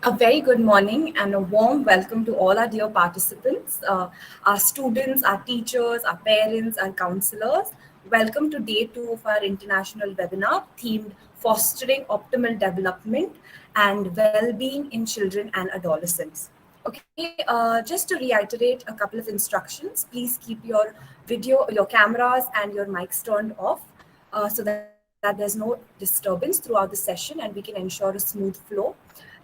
A very good morning and a warm welcome to all our dear participants, our students, our teachers, our parents, our counselors. Welcome to day two of our international webinar themed Fostering Optimal Development and Well-Being in Children and Adolescents. Okay, just to reiterate a couple of instructions, please keep your video, your cameras and your mics turned off so that there's no disturbance throughout the session and we can ensure a smooth flow.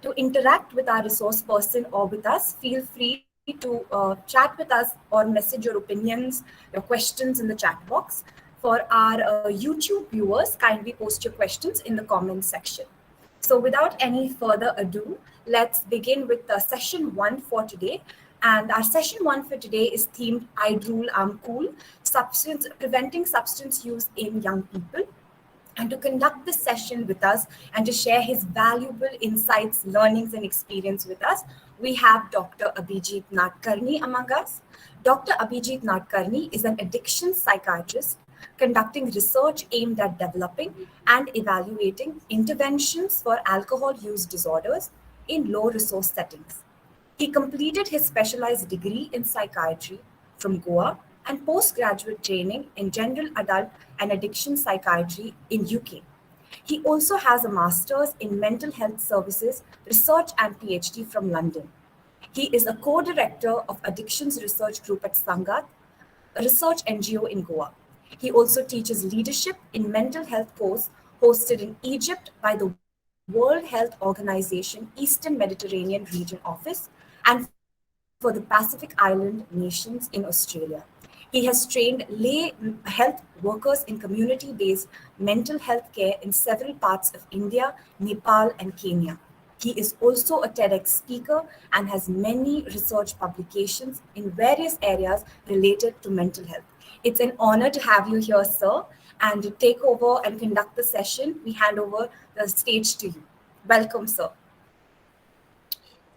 To interact with our resource person or with us, feel free to chat with us or message your opinions, your questions in the chat box. For our YouTube viewers, kindly post your questions in the comments section. So, without any further ado, let's begin with session one for today. And our session one for today is themed I Drool, I'm Cool, preventing substance use in young people. And to conduct this session with us and to share his valuable insights, learnings, and experience with us, we have Dr. Abhijit Nadkarni among us. Dr. Abhijit Nadkarni is an addiction psychiatrist conducting research aimed at developing and evaluating interventions for alcohol use disorders in low resource settings. He completed his specialized degree in psychiatry from Goa and postgraduate training in general adult and addiction psychiatry in UK. He also has a master's in mental health services research and PhD from London. He is a co-director of Addictions Research Group at Sangat, a research NGO in Goa. He also teaches leadership in mental health course hosted in Egypt by the World Health Organization Eastern Mediterranean Region Office and for the Pacific Island nations in Australia. He has trained lay health workers in community-based mental health care in several parts of India, Nepal, and Kenya. He is also a TEDx speaker and has many research publications in various areas related to mental health. It's an honor to have you here, sir. And to take over and conduct the session, we hand over the stage to you. Welcome, sir.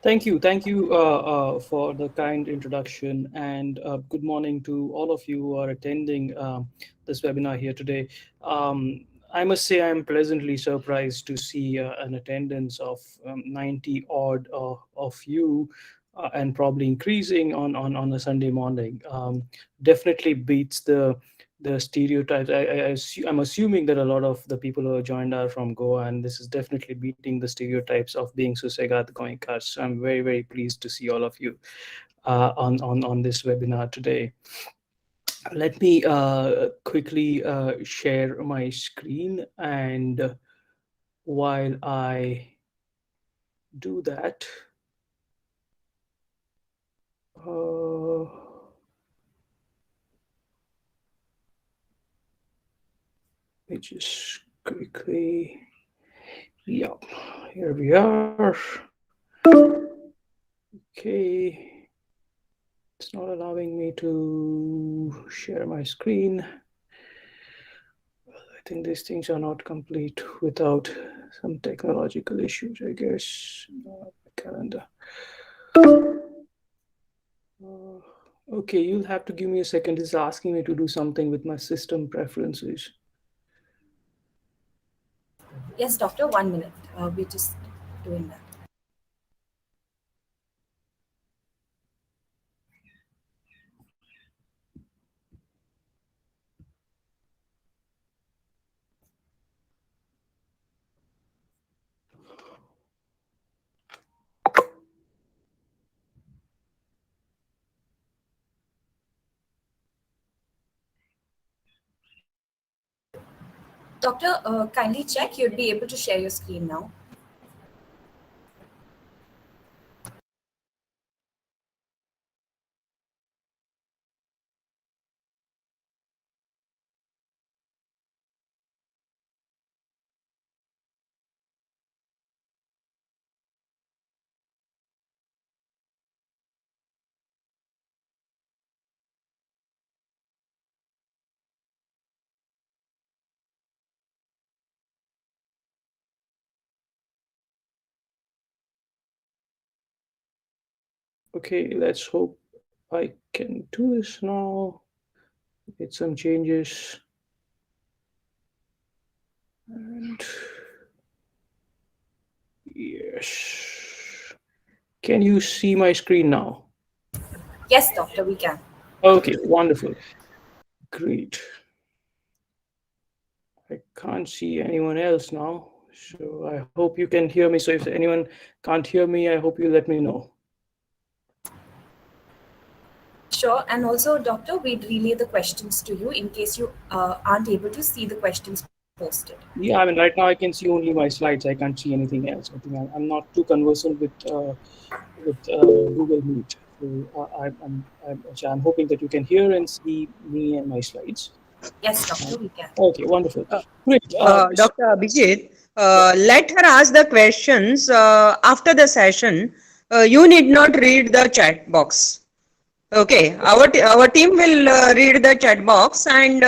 Thank you for the kind introduction, and good morning to all of you who are attending this webinar here today. I must say I'm pleasantly surprised to see an attendance of 90 odd of you, and probably increasing on a Sunday morning. Definitely beats the stereotypes. I'm assuming that a lot of the people who have joined are from Goa, and this is definitely beating the stereotypes of being Susegat Goenkas. So I'm very, very pleased to see all of you on this webinar today. Let me quickly share my screen, and while I do that, uh, let me just quickly, yeah, here we are. Okay, it's not allowing me to share my screen. I think these things are not complete without some technological issues, I guess. Calendar. Uh, okay, you'll have to give me a second. It's asking me to do something with my system preferences. Yes, doctor, 1 minute. We're just doing that. Doctor, kindly check. You'd be able to share your screen now. Okay, let's hope I can do this now. Get some changes. And yes. Can you see my screen now? Yes, doctor, we can. Okay, wonderful. Great. I can't see anyone else now. So I hope you can hear me. So if anyone can't hear me, I hope you let me know. Sure. And also, doctor, we'd relay the questions to you in case you aren't able to see the questions posted. Yeah, I mean, right now I can see only my slides. I can't see anything else. I think I'm not too conversant with Google Meet. So I'm hoping that you can hear and see me and my slides. Yes, Uh, doctor, we can. okay, wonderful. Great. Dr. Abhijit, Yeah, let her ask the questions after the session. You need not read the chat box. Okay, our team will read the chat box and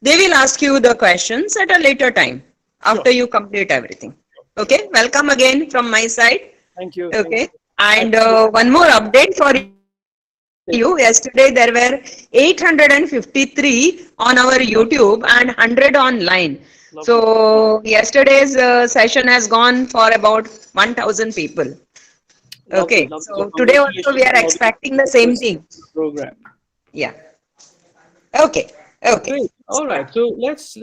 they will ask you the questions at a later time sure. after you complete everything. Okay, welcome again from my side. Thank you. Thank you. Okay, I and think one more update for you. Yesterday there were 853 on our YouTube and 100 online. lovely. So yesterday's session has gone for about 1,000 people. Lovely, Okay, lovely. So so today also we congratulations are on organizing expecting the such a same thing. successful program. Yeah. Okay. Okay. Great. All right. So let's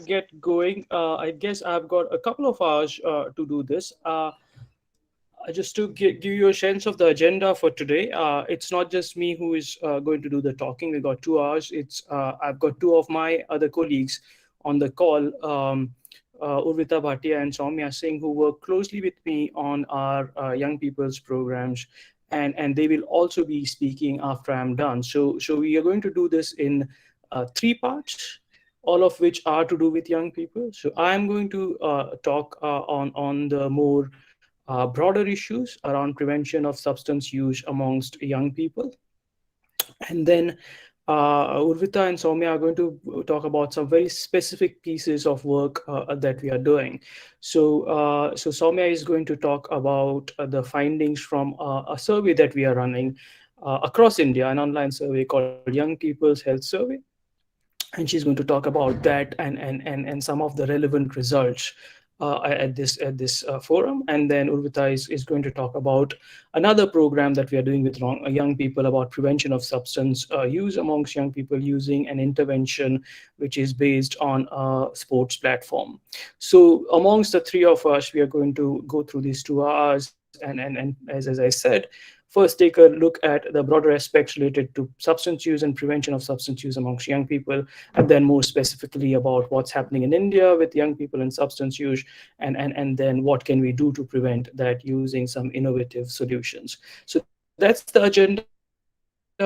get going. I guess I've got a couple of hours to do this. Just to give you a sense of the agenda for today, it's not just me who is going to do the talking. We got 2 hours. It's I've got two of my other colleagues on the call, Urvita Bhatia and Soumya Singh, who work closely with me on our young people's programs, and they will also be speaking after I'm done. So we are going to do this in three parts, all of which are to do with young people. So I'm going to talk on the more broader issues around prevention of substance use amongst young people. And then Urvita and Soumya are going to talk about some very specific pieces of work that we are doing. So Soumya is going to talk about the findings from a survey that we are running across India, an online survey called Young People's Health Survey, and she's going to talk about that and some of the relevant results at this forum. And then Urvita is going to talk about another program that we are doing with young people about prevention of substance use amongst young people using an intervention which is based on a sports platform. So amongst the three of us, we are going to go through these 2 hours and as I said, first take a look at the broader aspects related to substance use and prevention of substance use amongst young people, and then more specifically about what's happening in India with young people and substance use, and then what can we do to prevent that using some innovative solutions. So that's the agenda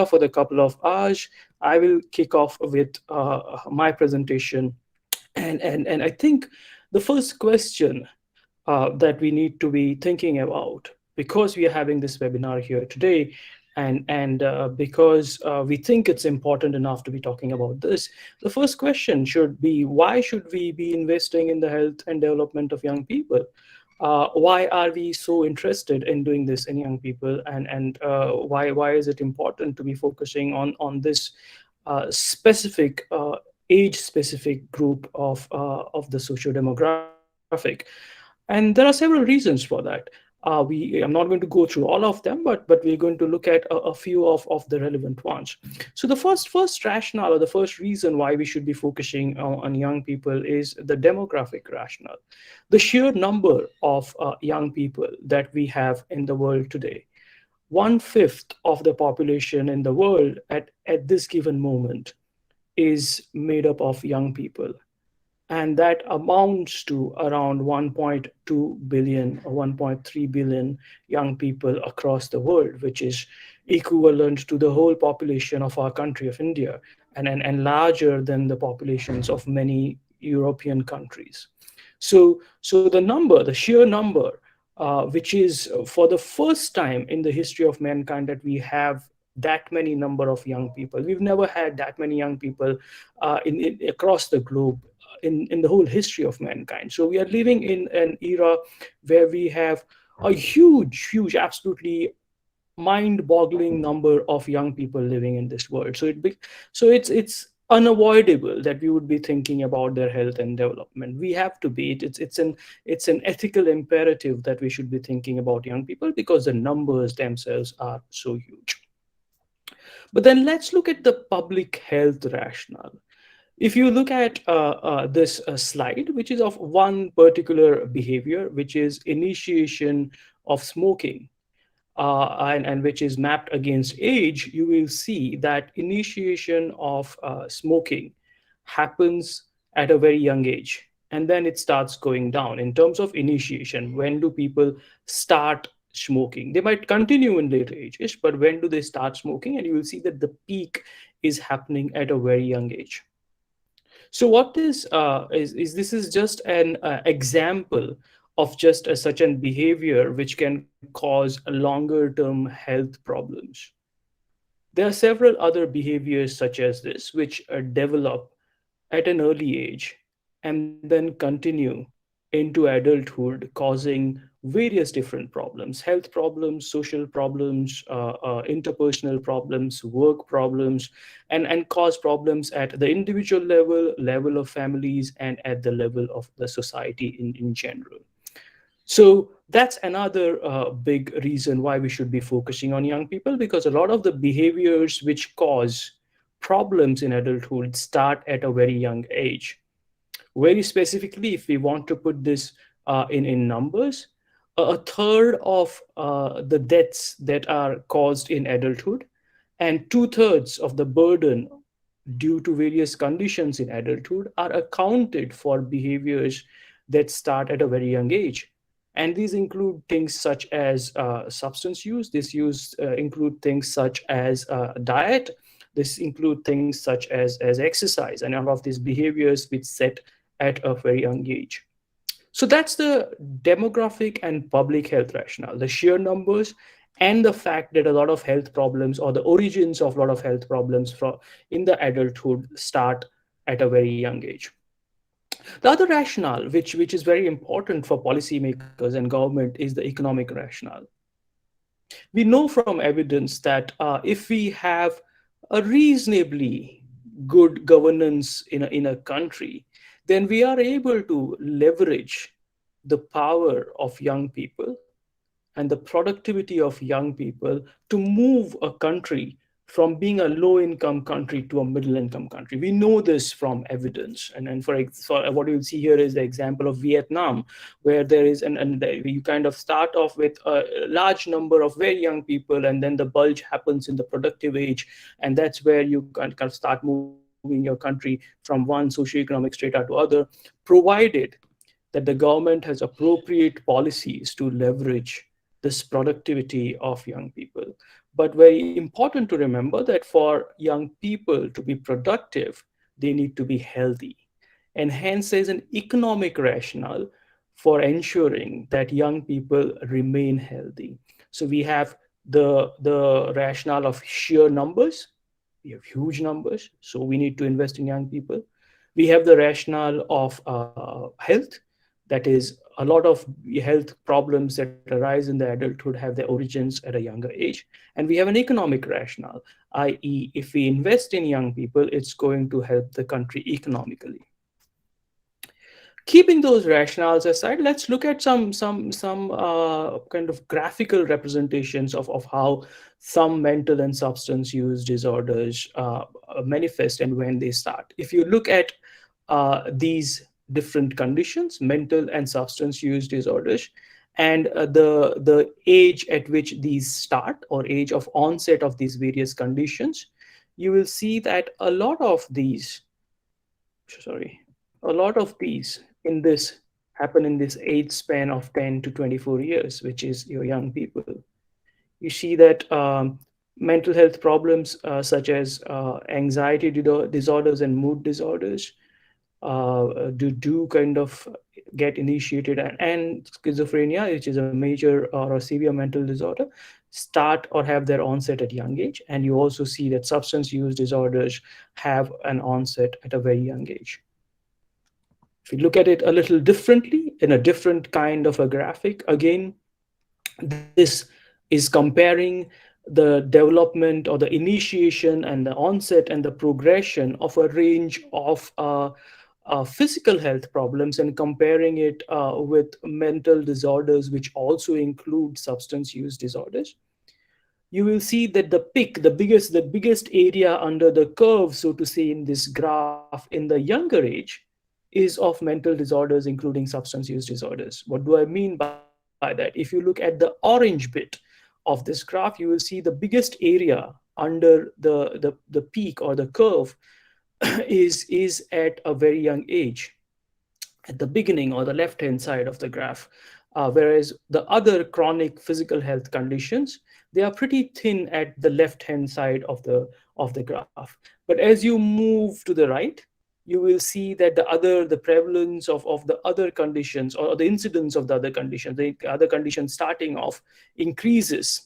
for the couple of hours. I will kick off with my presentation, and I think the first question that we need to be thinking about, because we are having this webinar here today, and because we think it's important enough to be talking about this, the first question should be, why should we be investing in the health and development of young people? Why are we so interested in doing this in young people, and why is it important to be focusing on this specific age specific group of the socio demographic? And there are several reasons for that. I'm not going to go through all of them, but we're going to look at a few of the relevant ones. So the first rationale, or the first reason why we should be focusing on young people, is the demographic rationale. The sheer number of young people that we have in the world today. 1/5 of the population in the world at this given moment is made up of young people, and that amounts to around 1.2 billion or 1.3 billion young people across the world, which is equivalent to the whole population of our country of India, and larger than the populations of many European countries. So the number, the sheer number, which is for the first time in the history of mankind that we have that many number of young people. We've never had that many young people in across the globe in the whole history of mankind. So we are living in an era where we have a huge, absolutely mind-boggling number of young people living in this world. So it's unavoidable that we would be thinking about their health and development. We have to be. It's an ethical imperative that we should be thinking about young people because the numbers themselves are so huge. But then let's look at the public health rationale. If you look at this slide, which is of one particular behavior, which is initiation of smoking, and which is mapped against age, you will see that initiation of smoking happens at a very young age. And then it starts going down in terms of initiation. When do people start smoking? They might continue in later ages, but when do they start smoking? And you will see that the peak is happening at a very young age. So what is this is just an example of just such an behavior which can cause longer term health problems. There are several other behaviors such as this which develop at an early age and then continue into adulthood, causing various different problems: health problems, social problems, interpersonal problems, work problems, and cause problems at the individual level of families, and at the level of the society in general. So that's another big reason why we should be focusing on young people, because a lot of the behaviors which cause problems in adulthood start at a very young age. Very specifically, if we want to put this in numbers, a third of the deaths that are caused in adulthood and two-thirds of the burden due to various conditions in adulthood are accounted for behaviors that start at a very young age. And these include things such as substance use. This use include things such as diet. This include things such as exercise, and all of these behaviors which set at a very young age. So that's the demographic and public health rationale, the sheer numbers, and the fact that a lot of health problems, or the origins of a lot of health problems in the adulthood, start at a very young age. The other rationale, which is very important for policymakers and government, is the economic rationale. We know from evidence that if we have a reasonably good governance in a country, then we are able to leverage the power of young people and the productivity of young people to move a country from being a low income country to a middle income country. We know this from evidence. And for what you'll see here is the example of Vietnam, where there is, and you kind of start off with a large number of very young people, and then the bulge happens in the productive age. And that's where you kind of start moving your country from one socioeconomic strata to other, provided that the government has appropriate policies to leverage this productivity of young people. But very important to remember that for young people to be productive, they need to be healthy. And hence, there's an economic rationale for ensuring that young people remain healthy. So we have the rationale of sheer numbers. We have huge numbers, so we need to invest in young people. We have the rationale of health, that is, a lot of health problems that arise in the adulthood have their origins at a younger age. And we have an economic rationale, i.e., if we invest in young people, it's going to help the country economically. Keeping those rationales aside, let's look at some kind of graphical representations of how some mental and substance use disorders manifest and when they start. If you look at these different conditions, mental and substance use disorders, and the age at which these start, or age of onset of these various conditions, you will see that a lot of these in this happen in this age span of 10 to 24 years, which is your young people. You see that mental health problems such as anxiety disorders and mood disorders do kind of get initiated, and schizophrenia, which is a major or a severe mental disorder, start or have their onset at young age. And you also see that substance use disorders have an onset at a very young age. If we look at it a little differently in a different kind of a graphic, again, this is comparing the development or the initiation and the onset and the progression of a range of physical health problems, and comparing it with mental disorders, which also include substance use disorders, you will see that the peak, the biggest area under the curve, so to say, in this graph in the younger age is of mental disorders, including substance use disorders. What do I mean by that? If you look at the orange bit of this graph, you will see the biggest area under the peak or the curve is at a very young age, at the beginning or the left hand side of the graph. Whereas the other chronic physical health conditions, they are pretty thin at the left hand side of the graph. But as you move to the right, you will see that the prevalence of the other conditions, or the incidence of the other conditions starting off, increases,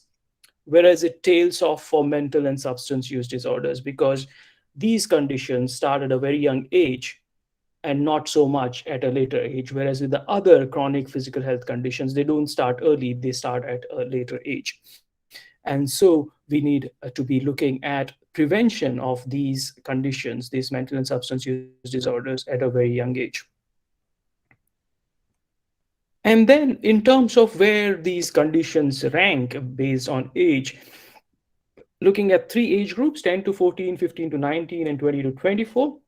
whereas it tails off for mental and substance use disorders, because these conditions start at a very young age and not so much at a later age. Whereas with the other chronic physical health conditions, they don't start early, they start at a later age. And so we need to be looking at prevention of these conditions, these mental and substance use disorders, at a very young age. And then, in terms of where these conditions rank based on age, looking at three age groups: 10 to 14, 15 to 19, and 20 to 24.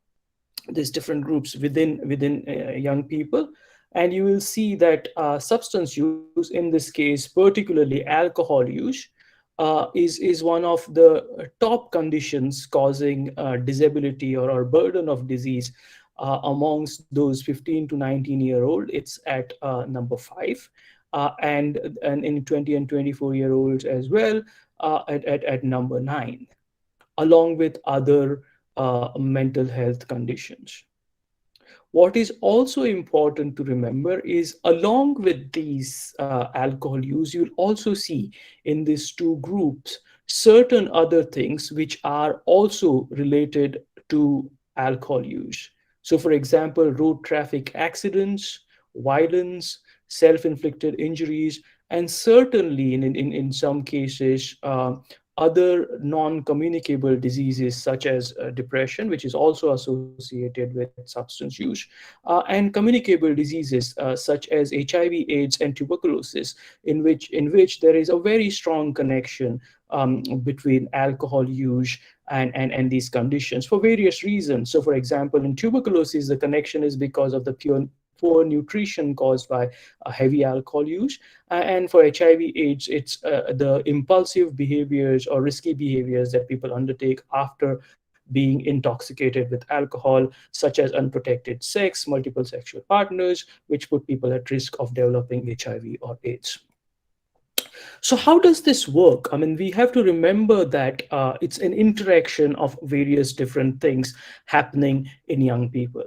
There's different groups within young people, and you will see that substance use, in this case particularly alcohol use, is one of the top conditions causing disability, or burden of disease amongst those 15 to 19-year-old. It's at number 5, and in 20 and 24-year-olds as well, at number 9, along with other mental health conditions. What is also important to remember is, along with these alcohol use, you'll also see in these two groups certain other things which are also related to alcohol use. So, for example, road traffic accidents, violence, self inflicted injuries, and certainly in some cases, other non-communicable diseases such as depression, which is also associated with substance use, and communicable diseases such as HIV, AIDS, and tuberculosis, in which there is a very strong connection between alcohol use and these conditions for various reasons. So, for example, in tuberculosis, the connection is because of the poor nutrition caused by heavy alcohol use. And for HIV/AIDS, it's the impulsive behaviors or risky behaviors that people undertake after being intoxicated with alcohol, such as unprotected sex, multiple sexual partners, which put people at risk of developing HIV or AIDS. So, how does this work? I mean, we have to remember that it's an interaction of various different things happening in young people.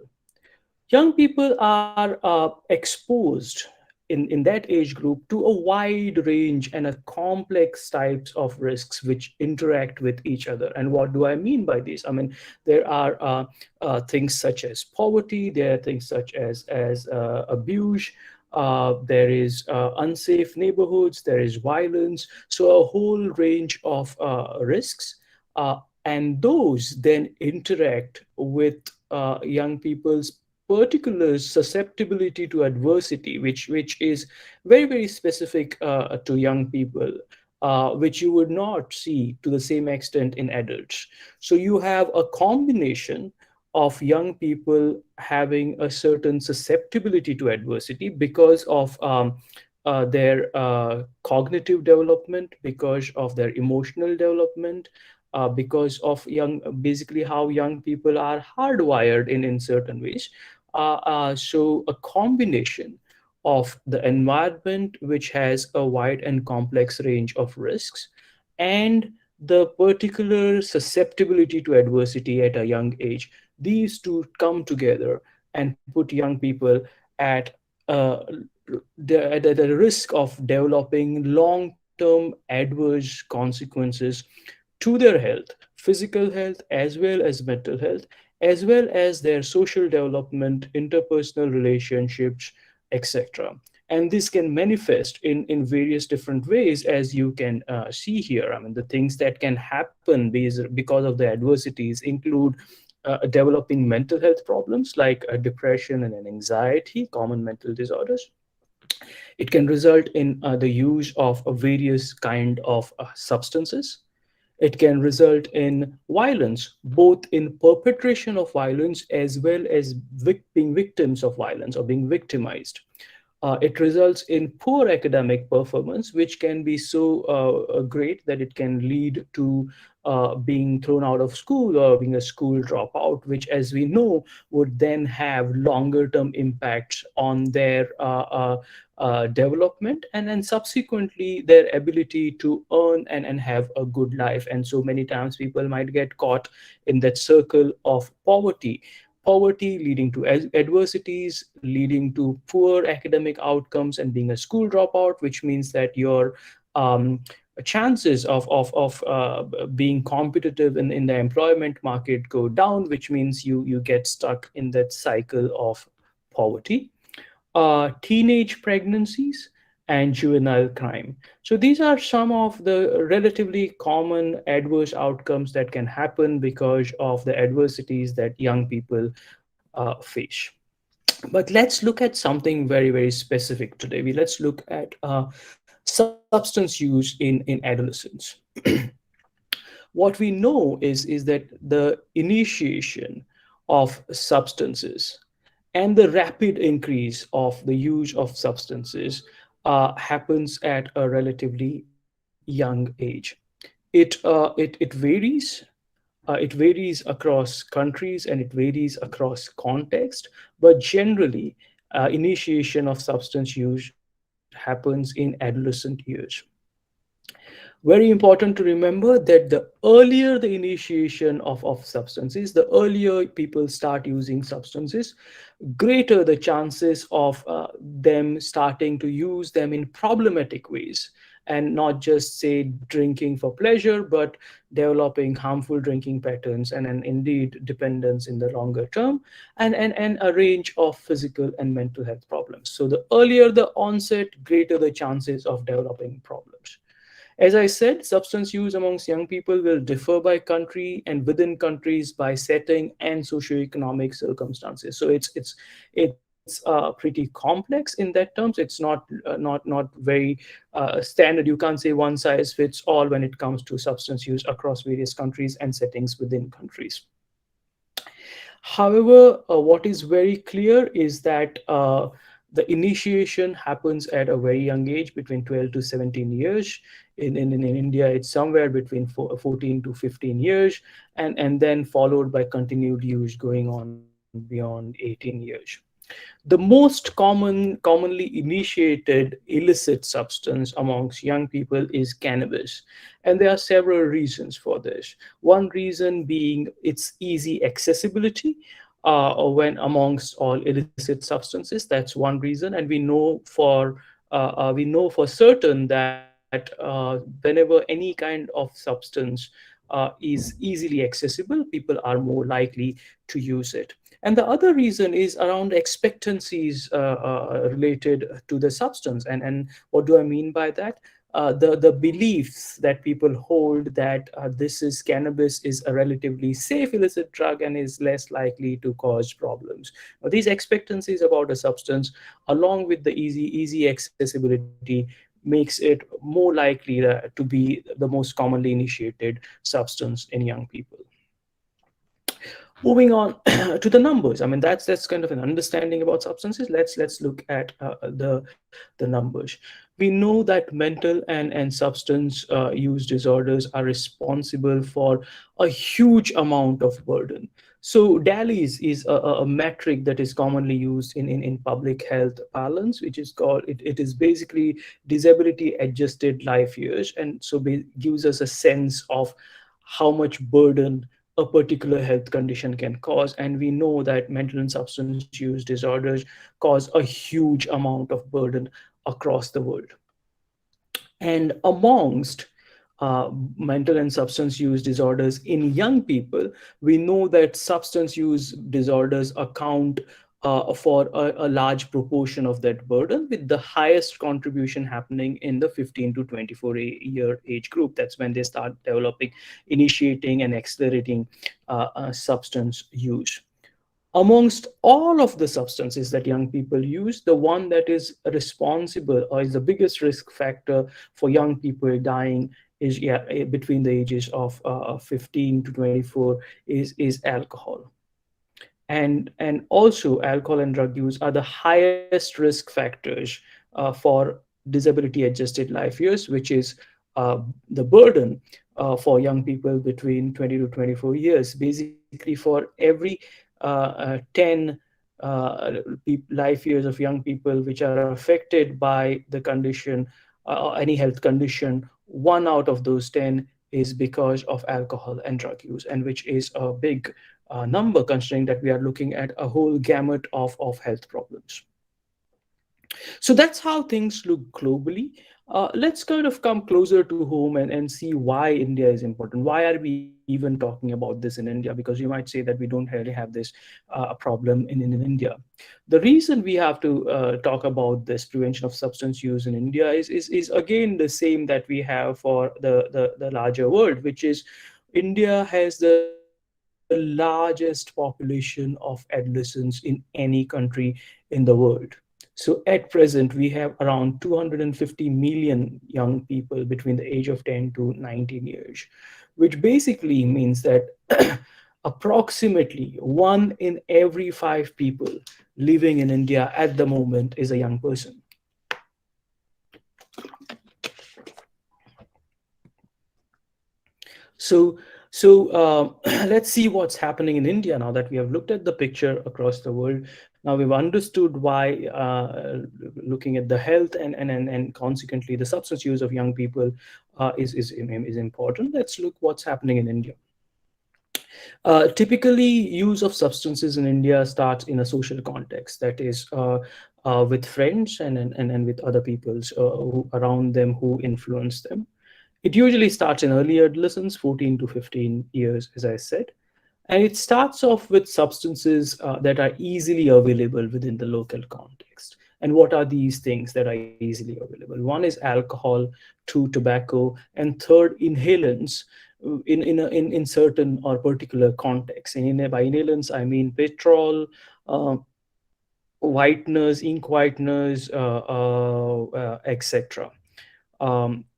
Young people are exposed in that age group to a wide range and a complex types of risks which interact with each other. And what do I mean by this? I mean, there are things such as poverty, there are things such as abuse, there is unsafe neighborhoods, there is violence, so a whole range of risks. And those then interact with young people's particular susceptibility to adversity, which is very, very specific to young people, which you would not see to the same extent in adults. So you have a combination of young people having a certain susceptibility to adversity because of their cognitive development, because of their emotional development, because of basically how young people are hardwired in certain ways. So a combination of the environment, which has a wide and complex range of risks, and the particular susceptibility to adversity at a young age, these two come together and put young people at uh, the risk of developing long-term adverse consequences to their health, physical health, as well as mental health, as well as their social development, interpersonal relationships, etc. And this can manifest in various different ways, as you can see here. I mean, the things that can happen because of the adversities include developing mental health problems like depression and anxiety, common mental disorders. It can result in the use of various kind of substances. It can result in violence, both in perpetration of violence as well as being victims of violence or being victimized. It results in poor academic performance, which can be so great that it can lead to being thrown out of school or being a school dropout, which, as we know, would then have longer term impacts on their development and then subsequently their ability to earn and have a good life. And so many times people might get caught in that circle of poverty leading to adversities, leading to poor academic outcomes, and being a school dropout, which means that your um, chances of being competitive in the employment market go down, which means you get stuck in that cycle of poverty. Teenage pregnancies, and juvenile crime. So these are some of the relatively common adverse outcomes that can happen because of the adversities that young people face. But let's look at something very, very specific today. Let's look at substance use in adolescence. What we know is that the initiation of substances and the rapid increase of the use of substances happens at a relatively young age. It varies. It varies across countries and it varies across context, but generally, initiation of substance use happens in adolescent years. Very important to remember that the earlier the initiation of substances, the earlier people start using substances, greater the chances of them starting to use them in problematic ways, and not just say drinking for pleasure, but developing harmful drinking patterns and indeed dependence in the longer term, and a range of physical and mental health problems. So the earlier the onset, greater the chances of developing problems. As I said, substance use amongst young people will differ by country and within countries by setting and socioeconomic circumstances. So it's pretty complex in that terms. It's not very standard. You can't say one size fits all when it comes to substance use across various countries and settings within countries. However, what is very clear is that the initiation happens at a very young age, between 12 to 17 years. In India, it's somewhere between 14 to 15 years, and then followed by continued use going on beyond 18 years. The most commonly initiated illicit substance amongst young people is cannabis. And there are several reasons for this. One reason being its easy accessibility when amongst all illicit substances. That's one reason. And we know for certain that whenever any kind of substance is easily accessible, people are more likely to use it. And the other reason is around expectancies related to the substance. And what do I mean by that? The beliefs that people hold that this is cannabis is a relatively safe illicit drug and is less likely to cause problems. Now, these expectancies about a substance, along with the easy accessibility, makes it more likely to be the most commonly initiated substance in young people. Moving on to the numbers. I mean, that's kind of an understanding about substances. Let's look at the numbers. We know that mental and substance use disorders are responsible for a huge amount of burden. So DALY is a metric that is commonly used in public health parlance, which is called, it is basically disability adjusted life years. And so gives us a sense of how much burden a particular health condition can cause. And we know that mental and substance use disorders cause a huge amount of burden across the world. And amongst mental and substance use disorders in young people, we know that substance use disorders account for a large proportion of that burden, with the highest contribution happening in the 15 to 24-year age group. That's when they start developing, initiating, and accelerating substance use. Amongst all of the substances that young people use, the one that is responsible or is the biggest risk factor for young people dying is, between the ages of 15 to 24, is alcohol. And also alcohol and drug use are the highest risk factors for disability adjusted life years, which is the burden for young people between 20 to 24 years. Basically, for every 10 life years of young people which are affected by the condition, any health condition, one out of those 10 is because of alcohol and drug use, and which is a big number, considering that we are looking at a whole gamut of health problems. So that's how things look globally. Let's kind of come closer to home and see why India is important. Why are we even talking about this in India? Because you might say that we don't really have this problem in India. The reason we have to talk about this prevention of substance use in India is again the same that we have for the larger world, which is India has the largest population of adolescents in any country in the world. So at present, we have around 250 million young people between the age of 10 to 19 years, which basically means that approximately 1 in every 5 people living in India at the moment is a young person. So, let's see what's happening in India now that we have looked at the picture across the world. Now we've understood why, looking at the health and consequently the substance use of young people is important. Let's look what's happening in India. Typically, use of substances in India starts in a social context, that is, with friends and with other peoples around them who influence them. It usually starts in early adolescence, 14 to 15 years, as I said. And it starts off with substances that are easily available within the local context. And what are these things that are easily available? One is alcohol, two, tobacco, and third, inhalants in certain or particular contexts. And by inhalants, I mean petrol, whiteners, ink whiteners, etc.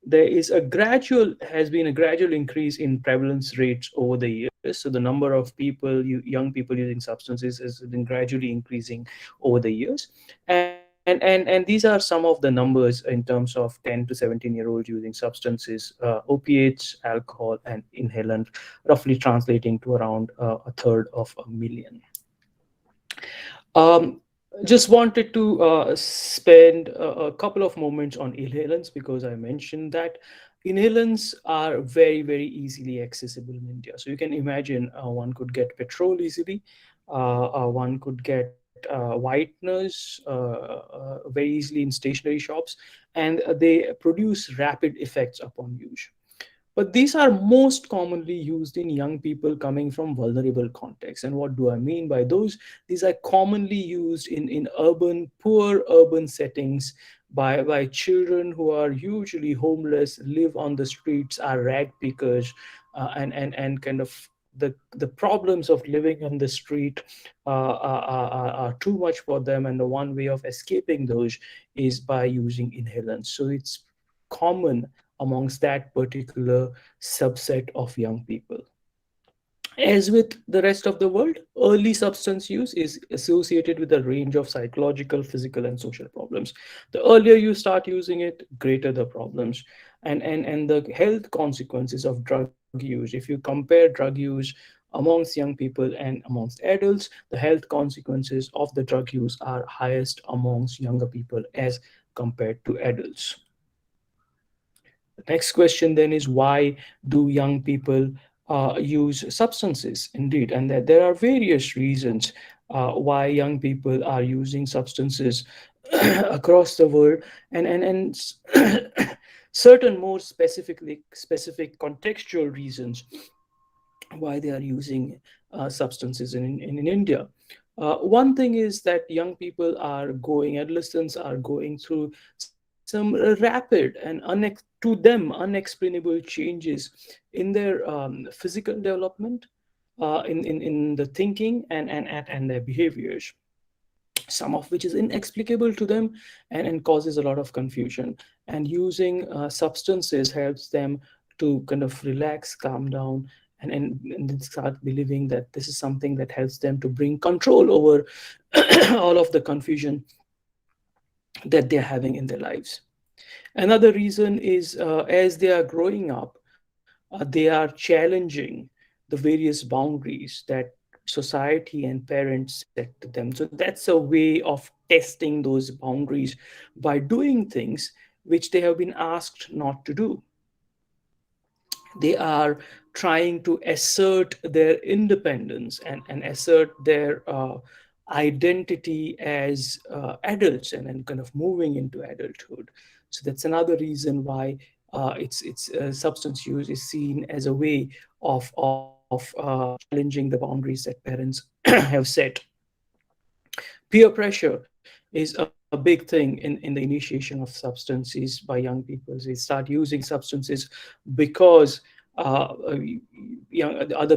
There is has been a gradual increase in prevalence rates over the years. So the number of people, young people using substances has been gradually increasing over the years. And these are some of the numbers in terms of 10 to 17-year-olds using substances, opiates, alcohol, and inhalant, roughly translating to around a third of a million. Um, just wanted to spend a couple of moments on inhalants, because I mentioned that inhalants are very, very easily accessible in India. So you can imagine one could get petrol easily, one could get whiteners very easily in stationery shops, and they produce rapid effects upon use. But these are most commonly used in young people coming from vulnerable contexts. And what do I mean by those? These are commonly used in poor urban settings by children who are usually homeless, live on the streets, are rag pickers, and kind of the problems of living on the street are too much for them. And the one way of escaping those is by using inhalants. So it's common amongst that particular subset of young people. As with the rest of the world, early substance use is associated with a range of psychological, physical, and social problems. The earlier you start using it, greater the problems. And the health consequences of drug use, if you compare drug use amongst young people and amongst adults, the health consequences of the drug use are highest amongst younger people as compared to adults. The next question then is, why do young people use substances? Indeed, and that there are various reasons why young people are using substances across the world, and certain more specific contextual reasons why they are using substances in India. One thing is that adolescents are going through some rapid and to them unexplainable changes in their physical development, in the thinking and their behaviors, some of which is inexplicable to them, and causes a lot of confusion. And using substances helps them to kind of relax, calm down, and then start believing that this is something that helps them to bring control over all of the confusion that they're having in their lives. Another reason is, as they are growing up, they are challenging the various boundaries that society and parents set to them. So that's a way of testing those boundaries by doing things which they have been asked not to do. They are trying to assert their independence and assert their identity as adults, and kind of moving into adulthood. So that's another reason why it's substance use is seen as a way of challenging the boundaries that parents have set. Peer pressure is a big thing in the initiation of substances by young people. They start using substances because other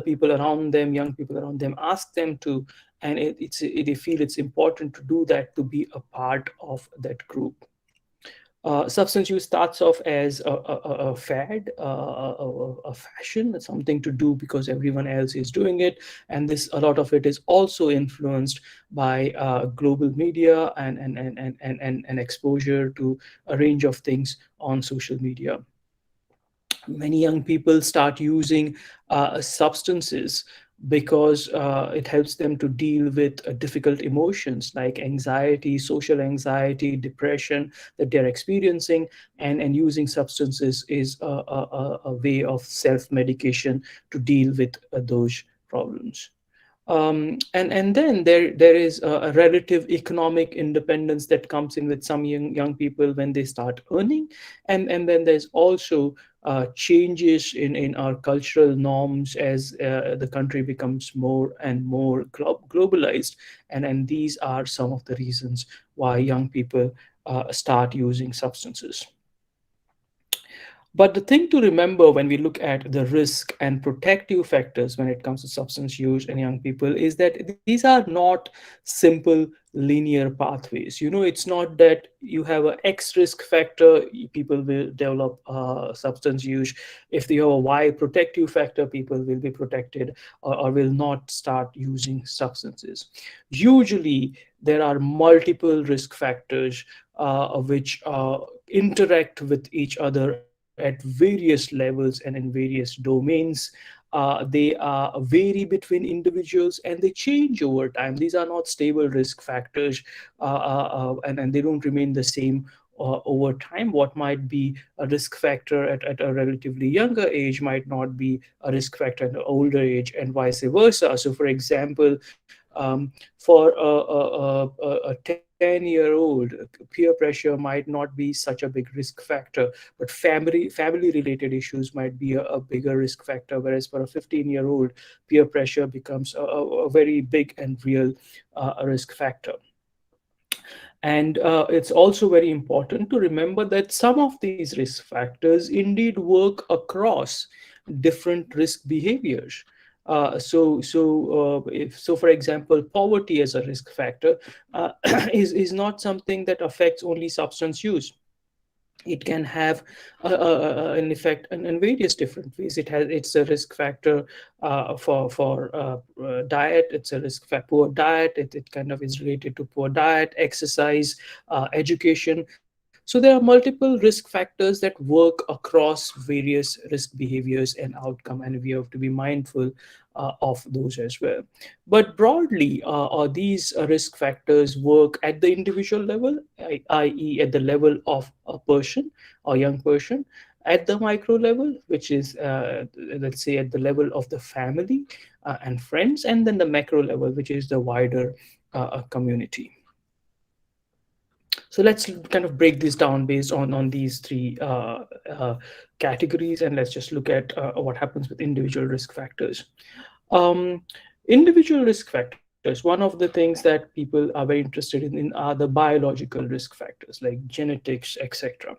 people around them, young people around them, ask them to, and they feel it's important to do that to be a part of that group. Substance use starts off as a fad, a fashion, something to do because everyone else is doing it, and this a lot of it is also influenced by global media and exposure to a range of things on social media. Many young people start using substances because it helps them to deal with difficult emotions like anxiety, social anxiety, depression that they're experiencing, and using substances is a way of self-medication to deal with those problems. And then there is a relative economic independence that comes in with some young people when they start earning, and then there's also changes in our cultural norms as the country becomes more and more globalized, and these are some of the reasons why young people start using substances. But the thing to remember when we look at the risk and protective factors when it comes to substance use in young people is that these are not simple linear pathways. It's not that you have an X risk factor, people will develop substance use. If you have a Y protective factor, people will be protected, or will not start using substances. Usually, there are multiple risk factors which interact with each other at various levels and in various domains. They vary between individuals and they change over time. These are not stable risk factors, and they don't remain the same over time. What might be a risk factor at a relatively younger age might not be a risk factor at an older age, and vice versa. So, for example, for a 10-year-old, peer pressure might not be such a big risk factor, but family related issues might be a bigger risk factor. Whereas for a 15-year-old, peer pressure becomes a very big and real risk factor. And it's also very important to remember that some of these risk factors indeed work across different risk behaviors. For example, poverty as a risk factor is not something that affects only substance use. It can have an effect in various different ways. It's a risk factor for diet. It's a risk for poor diet. It kind of is related to poor diet, exercise, education. So there are multiple risk factors that work across various risk behaviors and outcome, and we have to be mindful of those as well. But broadly, these risk factors work at the individual level, i.e., at the level of a person or young person, at the micro level, which is, let's say, at the level of the family and friends, and then the macro level, which is the wider community. So let's kind of break this down based on these three categories, and let's just look at what happens with individual risk factors. Um, Individual risk factors factors. One of the things that people are very interested in are the biological risk factors like genetics, etc.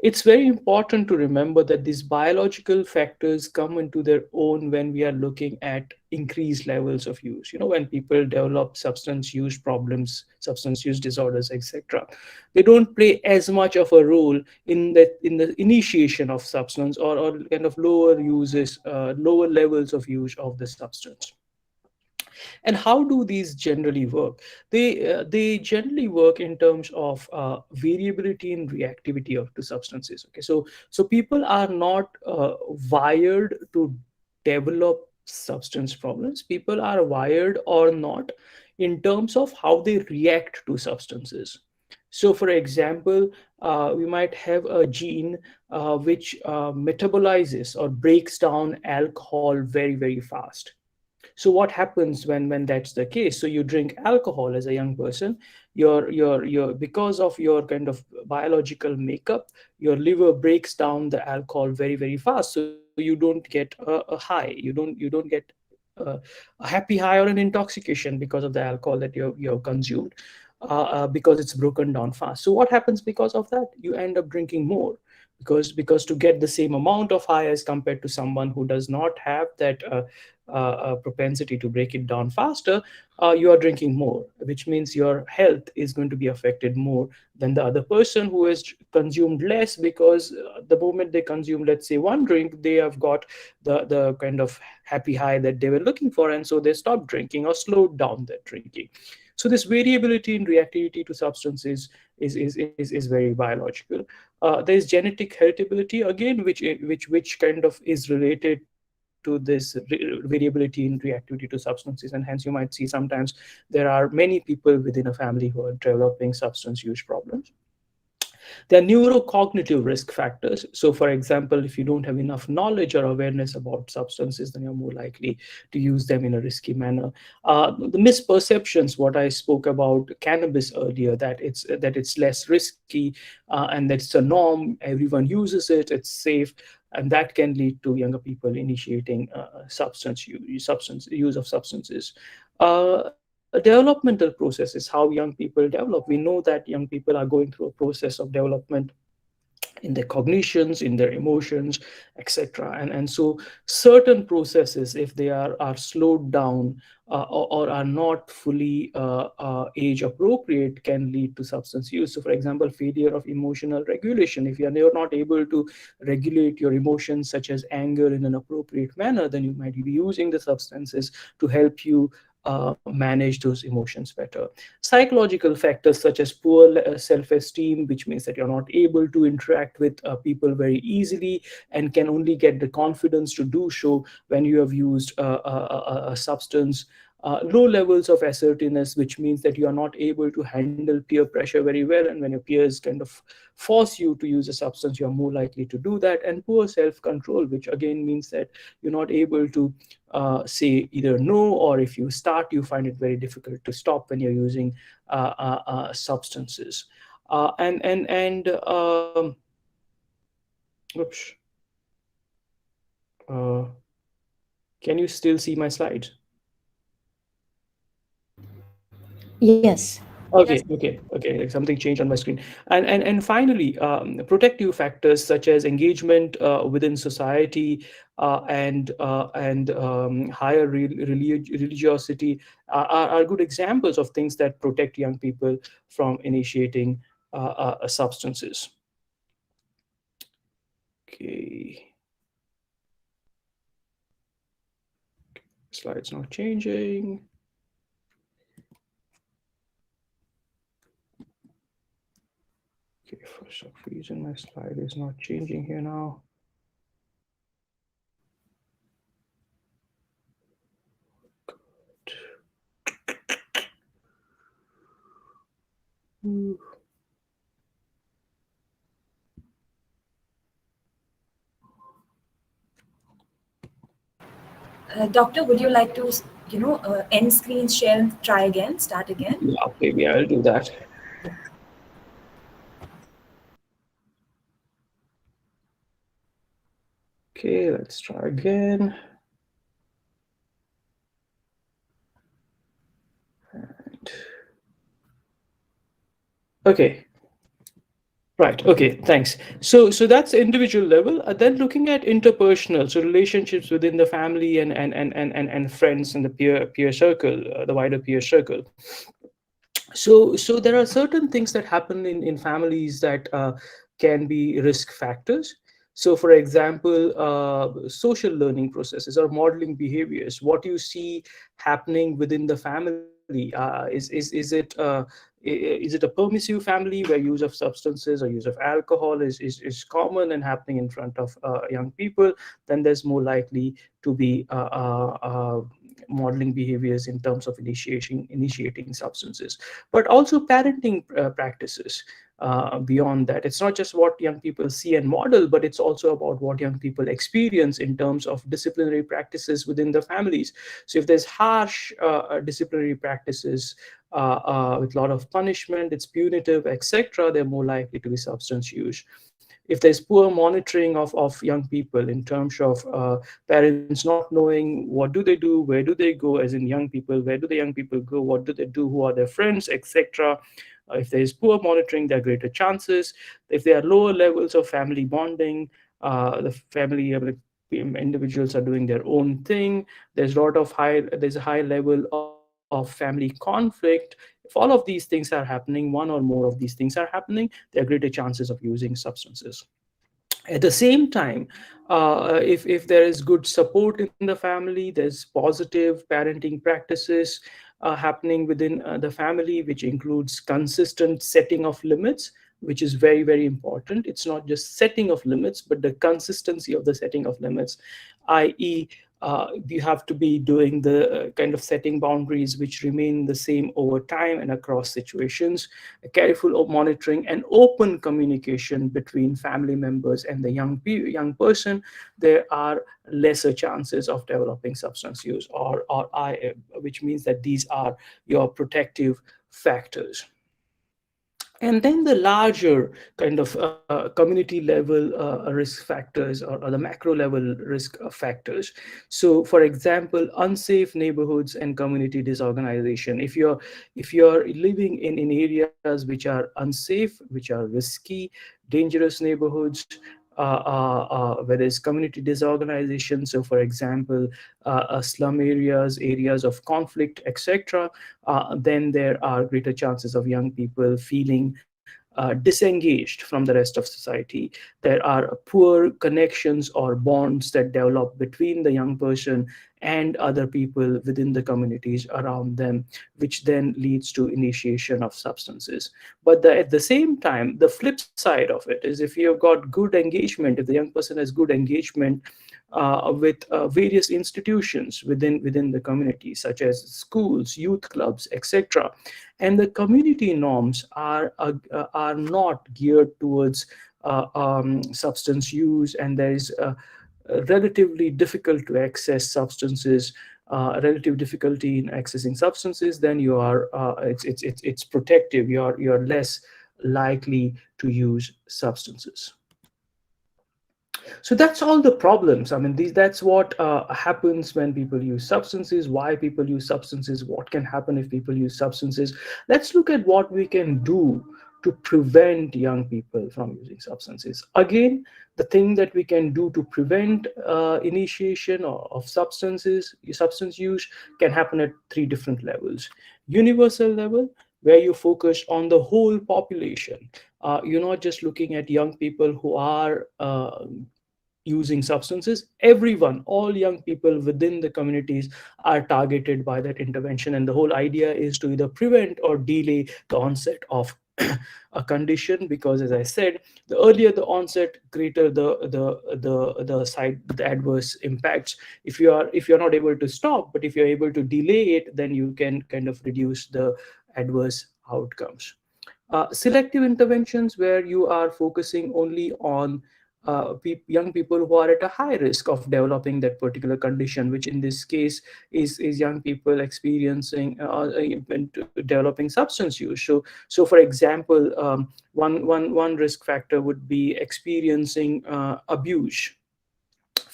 It's very important to remember that these biological factors come into their own when we are looking at increased levels of use. When people develop substance use problems, substance use disorders, etc., they don't play as much of a role in the initiation of substance, or kind of lower uses, lower levels of use of the substance. And how do these generally work? They generally work in terms of variability in reactivity of to substances. Okay, so people are not wired to develop substance problems. People are wired or not in terms of how they react to substances. So for example, we might have a gene which metabolizes or breaks down alcohol very, very fast. So what happens when that's the case? So you drink alcohol as a young person, your because of your kind of biological makeup, your liver breaks down the alcohol very, very fast, so you don't get a high, you don't get uh, a happy high or an intoxication because of the alcohol that you have consumed, because it's broken down fast. So what happens because of that? You end up drinking more, because to get the same amount of high as compared to someone who does not have that propensity to break it down faster, you are drinking more, which means your health is going to be affected more than the other person who has consumed less, because the moment they consume, let's say, one drink, they have got the kind of happy high that they were looking for, and so they stopped drinking or slowed down their drinking. So this variability in reactivity to substances is very biological. There is genetic heritability again, which kind of is related to this variability in reactivity to substances, and hence you might see sometimes there are many people within a family who are developing substance use problems. There are neurocognitive risk factors. So, for example, if you don't have enough knowledge or awareness about substances, then you're more likely to use them in a risky manner. The misperceptions, what I spoke about cannabis earlier, that it's less risky, and that's a norm. Everyone uses it. It's safe, and that can lead to younger people initiating substance use of substances. Developmental processes, how young people develop. We know that young people are going through a process of development in their cognitions, in their emotions, etc. And so certain processes, if they are slowed down, or are not fully age appropriate, can lead to substance use. So for example, failure of emotional regulation. If you're not able to regulate your emotions such as anger in an appropriate manner, then you might be using the substances to help you manage those emotions better. Psychological factors such as poor self-esteem, which means that you're not able to interact with people very easily, and can only get the confidence to do so when you have used a substance. Low levels of assertiveness, which means that you are not able to handle peer pressure very well, and when your peers kind of force you to use a substance, you are more likely to do that. And poor self-control, which again means that you're not able to say either no, or if you start, you find it very difficult to stop when you're using substances. And oops, uh, can you still see my slides? Yes. Okay. Like something changed on my screen. And finally, protective factors such as engagement within society, and higher religiosity are good examples of things that protect young people from initiating substances. Okay, slides not changing. Okay, for some reason my slide is not changing here now. Hmm. Doctor, would you like to, end screen share and try again, start again? Yeah, maybe I'll do that. Okay, let's try again. Okay. Right. Okay. Thanks. So that's individual level. Then looking at interpersonal, so relationships within the family and friends and the peer circle, the wider peer circle. So there are certain things that happen in families that can be risk factors. So for example, social learning processes or modeling behaviors, what you see happening within the family, is it a permissive family where use of substances or use of alcohol is common and happening in front of young people? Then there's more likely to be modeling behaviors in terms of initiating substances, but also parenting practices. Beyond that, it's not just what young people see and model, but it's also about what young people experience in terms of disciplinary practices within the families. So if there's harsh disciplinary practices with a lot of punishment, it's punitive, etc., they're more likely to be substance use. If there's poor monitoring of young people in terms of parents not knowing what do they do, where do they go, as in young people, where do the young people go, what do they do, who are their friends, etc. If there is poor monitoring, there are greater chances. If there are lower levels of family bonding, the family individuals are doing their own thing, there's a high level of family conflict. If all of these things are happening, one or more of these things are happening, there are greater chances of using substances. At the same time, if there is good support in the family, there's positive parenting practices happening within the family, which includes consistent setting of limits, which is very, very important. It's not just setting of limits, but the consistency of the setting of limits, i.e., you have to be doing the kind of setting boundaries which remain the same over time and across situations, careful of monitoring and open communication between family members and the young person. There are lesser chances of developing substance use, which means that these are your protective factors. And then the larger kind of community level risk factors, or the macro level risk factors. So for example, unsafe neighborhoods and community disorganization. If you're living in areas which are unsafe, which are risky, dangerous neighborhoods, where there's community disorganization, so for example, slum areas of conflict, etc., then there are greater chances of young people feeling disengaged from the rest of society. There are poor connections or bonds that develop between the young person and other people within the communities around them, which then leads to initiation of substances. But at the same time, the flip side of it is, if you have got good engagement, if the young person has good engagement with various institutions within the community, such as schools, youth clubs, etc., and the community norms are not geared towards substance use, and there is relatively difficult to access substances, relative difficulty in accessing substances, then you are it's protective. You're less likely to use substances. So that's all the problems. I mean, that's what happens when people use substances, why people use substances, what can happen if people use substances. Let's look at what we can do to prevent young people from using substances. Again, the thing that we can do to prevent initiation of substance use can happen at three different levels. Universal level, where you focus on the whole population. You're not just looking at young people who are using substances. Everyone, all young people within the communities are targeted by that intervention, and the whole idea is to either prevent or delay the onset of a condition, because as I said, the earlier the onset, greater the adverse impacts. If you're not able to stop, but if you're able to delay it, then you can kind of reduce the adverse outcomes. Selective interventions, where you are focusing only on young people who are at a high risk of developing that particular condition, which in this case is young people experiencing developing substance use. So for example, one risk factor would be experiencing abuse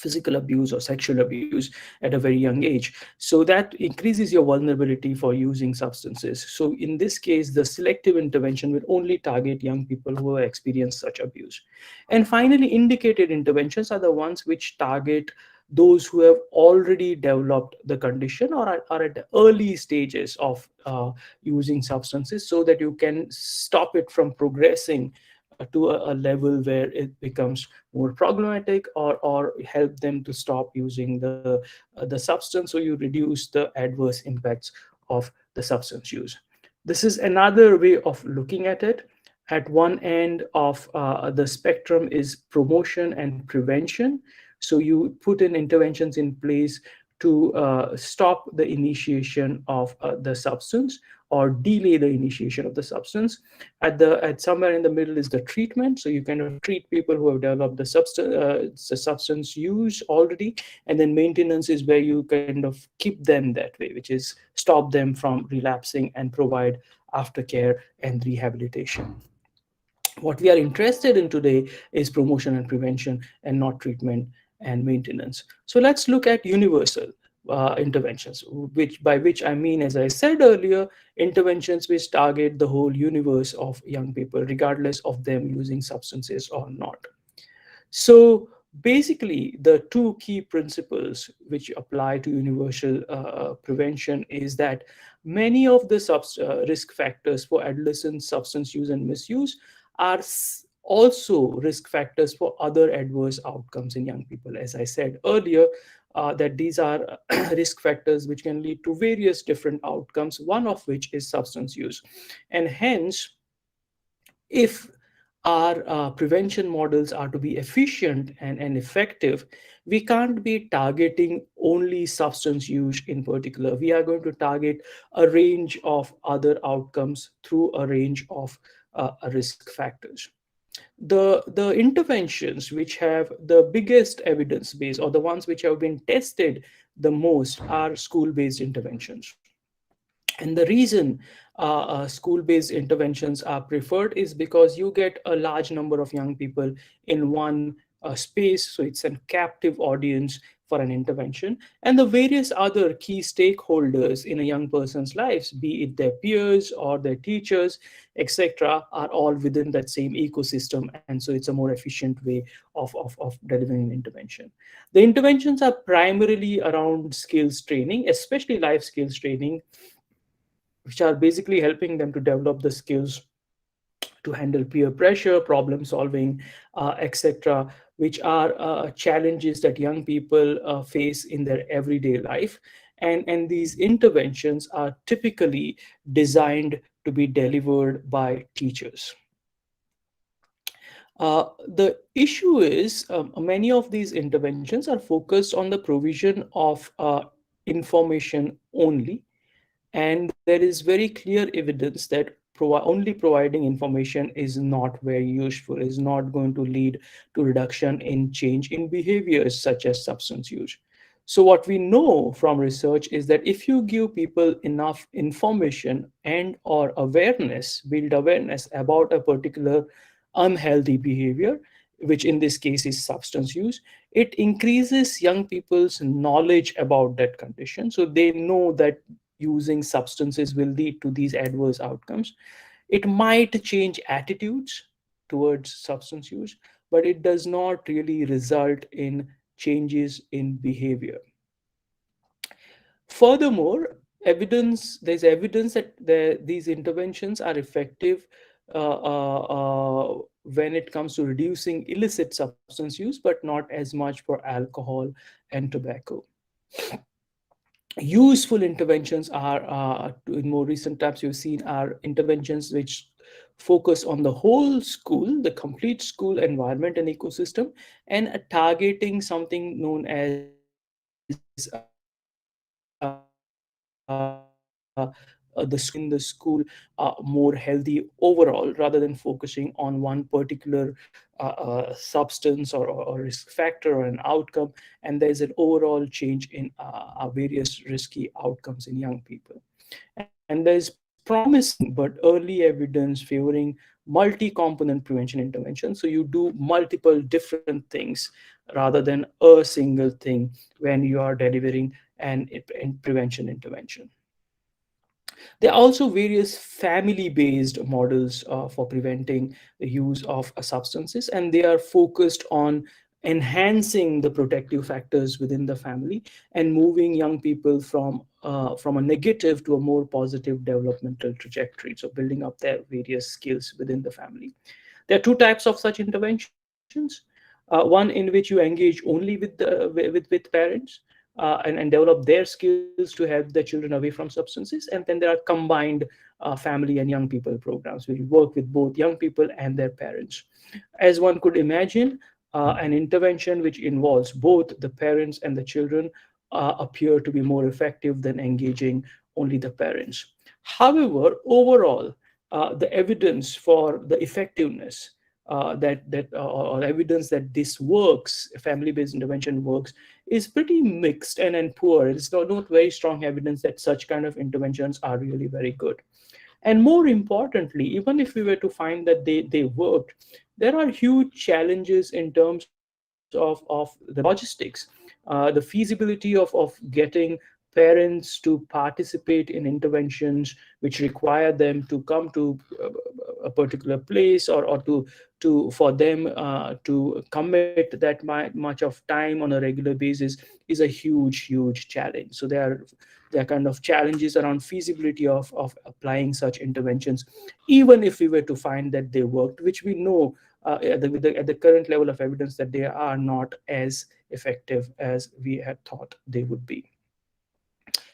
physical abuse or sexual abuse at a very young age. So that increases your vulnerability for using substances. So in this case, the selective intervention will only target young people who have experienced such abuse. And finally, indicated interventions are the ones which target those who have already developed the condition or are at the early stages of using substances, so that you can stop it from progressing to a level where it becomes more problematic, or help them to stop using the substance, so you reduce the adverse impacts of the substance use. This is another way of looking at it. At one end of the spectrum is promotion and prevention. So you put in interventions in place to stop the initiation of the substance, or delay the initiation of the substance. At somewhere in the middle is the treatment. So you kind of treat people who have developed the substance use already, and then maintenance is where you kind of keep them that way, which is stop them from relapsing and provide aftercare and rehabilitation. What we are interested in today is promotion and prevention, and not treatment and maintenance. So let's look at universal interventions, which by which I mean, as I said earlier, interventions which target the whole universe of young people, regardless of them using substances or not. So basically, the two key principles which apply to universal prevention is that many of the risk factors for adolescent substance use and misuse are also risk factors for other adverse outcomes in young people. As I said earlier, that these are risk factors which can lead to various different outcomes, one of which is substance use. And hence, if our prevention models are to be efficient and effective, we can't be targeting only substance use in particular. We are going to target a range of other outcomes through a range of risk factors. The interventions which have the biggest evidence base, or the ones which have been tested the most, are school-based interventions. And the reason school-based interventions are preferred is because you get a large number of young people in one space, so it's a captive audience for an intervention. And the various other key stakeholders in a young person's lives, be it their peers or their teachers, etc., are all within that same ecosystem. And so it's a more efficient way of delivering an intervention. The interventions are primarily around skills training, especially life skills training, which are basically helping them to develop the skills to handle peer pressure, problem solving, etc., which are challenges that young people face in their everyday life. And these interventions are typically designed to be delivered by teachers. The issue is many of these interventions are focused on the provision of information only, and there is very clear evidence that only providing information is not very useful, is not going to lead to reduction in change in behaviors such as substance use. So what we know from research is that if you give people enough information and or awareness, build awareness about a particular unhealthy behavior, which in this case is substance use, it increases young people's knowledge about that condition. So they know that using substances will lead to these adverse outcomes. It might change attitudes towards substance use, but it does not really result in changes in behavior. Furthermore, there's evidence that these interventions are effective when it comes to reducing illicit substance use, but not as much for alcohol and tobacco. Useful interventions are, in more recent times you've seen, are interventions which focus on the whole school, the complete school environment and ecosystem, and targeting something known as the school more healthy overall, rather than focusing on one particular substance or risk factor or an outcome. And there's an overall change in various risky outcomes in young people. And there's promising, but early evidence favoring multi-component prevention intervention. So you do multiple different things rather than a single thing when you are delivering an prevention intervention. There are also various family-based models for preventing the use of substances, and they are focused on enhancing the protective factors within the family and moving young people from a negative to a more positive developmental trajectory. So building up their various skills within the family. There are two types of such interventions. One in which you engage only with parents and develop their skills to help the children away from substances. And then there are combined family and young people programs where you work with both young people and their parents. As one could imagine, an intervention which involves both the parents and the children appear to be more effective than engaging only the parents. However, overall, the evidence for the effectiveness or evidence that this works, family-based intervention works, is pretty mixed and poor. It's not very strong evidence that such kind of interventions are really very good. And more importantly, even if we were to find that they worked, there are huge challenges in terms of the logistics, the feasibility of getting parents to participate in interventions which require them to come to a particular place, or to for them to commit that much of time on a regular basis is a huge challenge. So there are kind of challenges around feasibility of applying such interventions, even if we were to find that they worked, which we know at the current level of evidence that they are not as effective as we had thought they would be.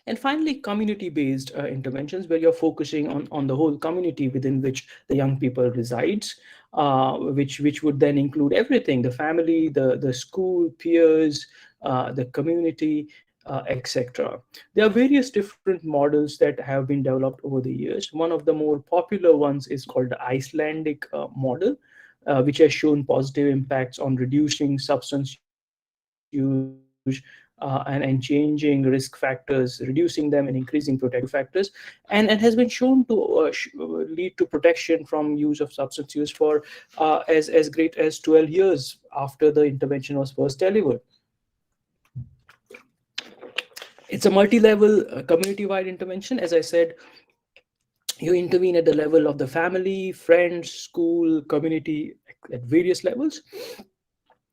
And finally, community-based interventions, where you're focusing on the whole community within which the young people resides, which would then include everything: the family, the school, peers, the community, etc. There are various different models that have been developed over the years. One of the more popular ones is called the Icelandic model, which has shown positive impacts on reducing substance use and changing risk factors, reducing them and increasing protective factors, and has been shown to lead to protection from use of substance use for as great as 12 years after the intervention was first delivered. It's a multi-level community-wide intervention. As I said, you intervene at the level of the family, friends, school, community, at various levels.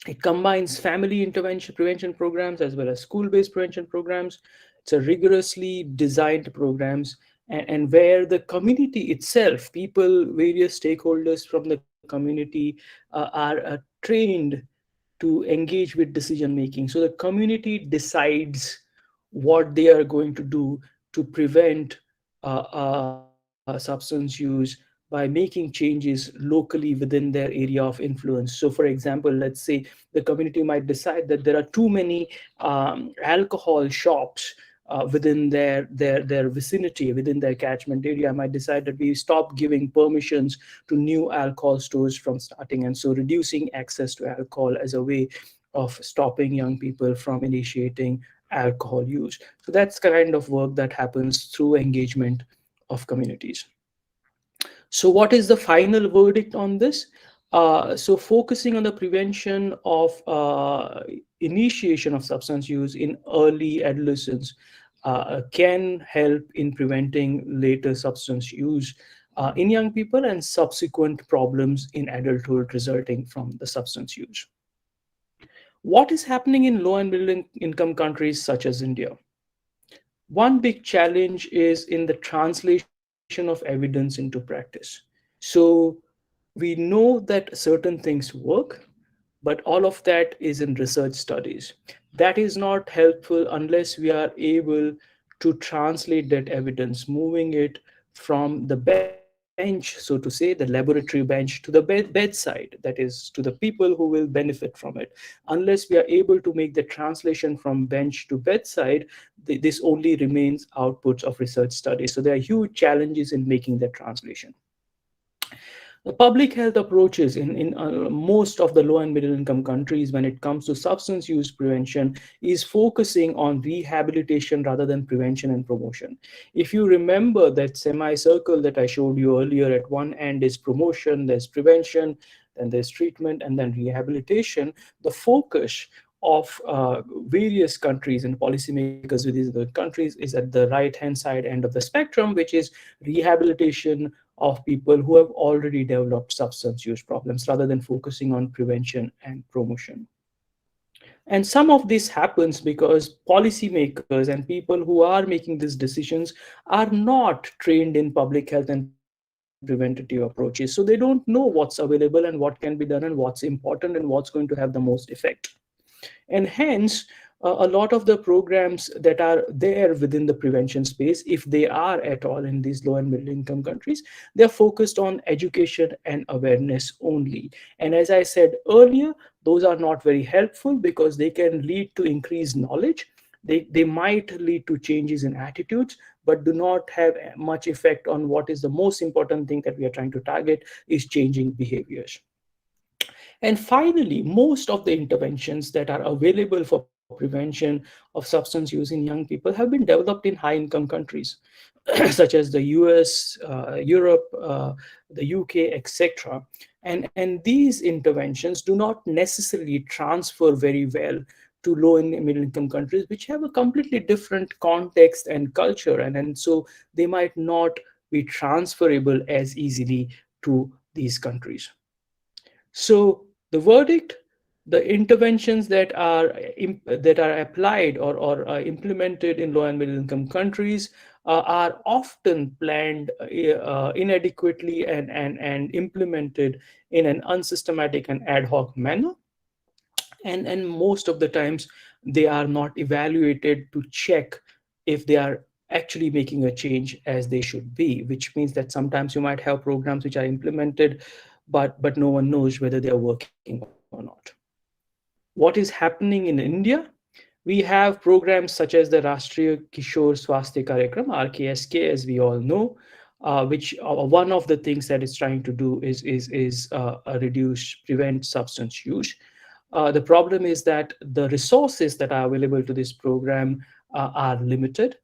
It combines family intervention prevention programs as well as school-based prevention programs. It's a rigorously designed programs, and where the community itself, people, various stakeholders from the community are trained to engage with decision making. So the community decides what they are going to do to prevent substance use by making changes locally within their area of influence. So, for example, let's say the community might decide that there are too many alcohol shops within their vicinity, within their catchment area. Might decide that we stop giving permissions to new alcohol stores from starting, and so reducing access to alcohol as a way of stopping young people from initiating alcohol use. So that's the kind of work that happens through engagement of communities. So, what is the final verdict on this? So, focusing on the prevention of initiation of substance use in early adolescence can help in preventing later substance use in young people and subsequent problems in adulthood resulting from the substance use. What is happening in low and middle income countries such as India? One big challenge is in the translation of evidence into practice. So we know that certain things work, but all of that is in research studies. That is not helpful unless we are able to translate that evidence, moving it from the bench, so to say, the laboratory bench, to the bedside, that is, to the people who will benefit from it. Unless we are able to make the translation from bench to bedside, this only remains outputs of research studies. So there are huge challenges in making that translation. The public health approaches in most of the low and middle income countries when it comes to substance use prevention is focusing on rehabilitation rather than prevention and promotion. If you remember that semicircle that I showed you earlier, at one end is promotion, there's prevention, then there's treatment, and then rehabilitation. The focus of various countries and policymakers within the countries is at the right hand side end of the spectrum, which is rehabilitation of people who have already developed substance use problems rather than focusing on prevention and promotion. And some of this happens because policymakers and people who are making these decisions are not trained in public health and preventative approaches. So they don't know what's available and what can be done and what's important and what's going to have the most effect. And hence, a lot of the programs that are there within the prevention space, if they are at all in these low and middle income countries, they're focused on education and awareness only. And as I said earlier, those are not very helpful because they can lead to increased knowledge. They might lead to changes in attitudes, but do not have much effect on what is the most important thing that we are trying to target, is changing behaviors. And finally, most of the interventions that are available for prevention of substance use in young people have been developed in high income countries, such as the US, Europe, the UK, etc. And these interventions do not necessarily transfer very well to low and middle income countries, which have a completely different context and culture. And so they might not be transferable as easily to these countries. So the verdict, the interventions that are applied or implemented in low and middle income countries are often planned inadequately and implemented in an unsystematic and ad hoc manner. And most of the times they are not evaluated to check if they are actually making a change as they should be, which means that sometimes you might have programs which are implemented, but no one knows whether they are working or not. What is happening in India? We have programs such as the Rashtriya Kishore Swasthya Karyakram, RKSK, as we all know, which one of the things that it's trying to do is reduce, prevent substance use. The problem is that the resources that are available to this program are limited,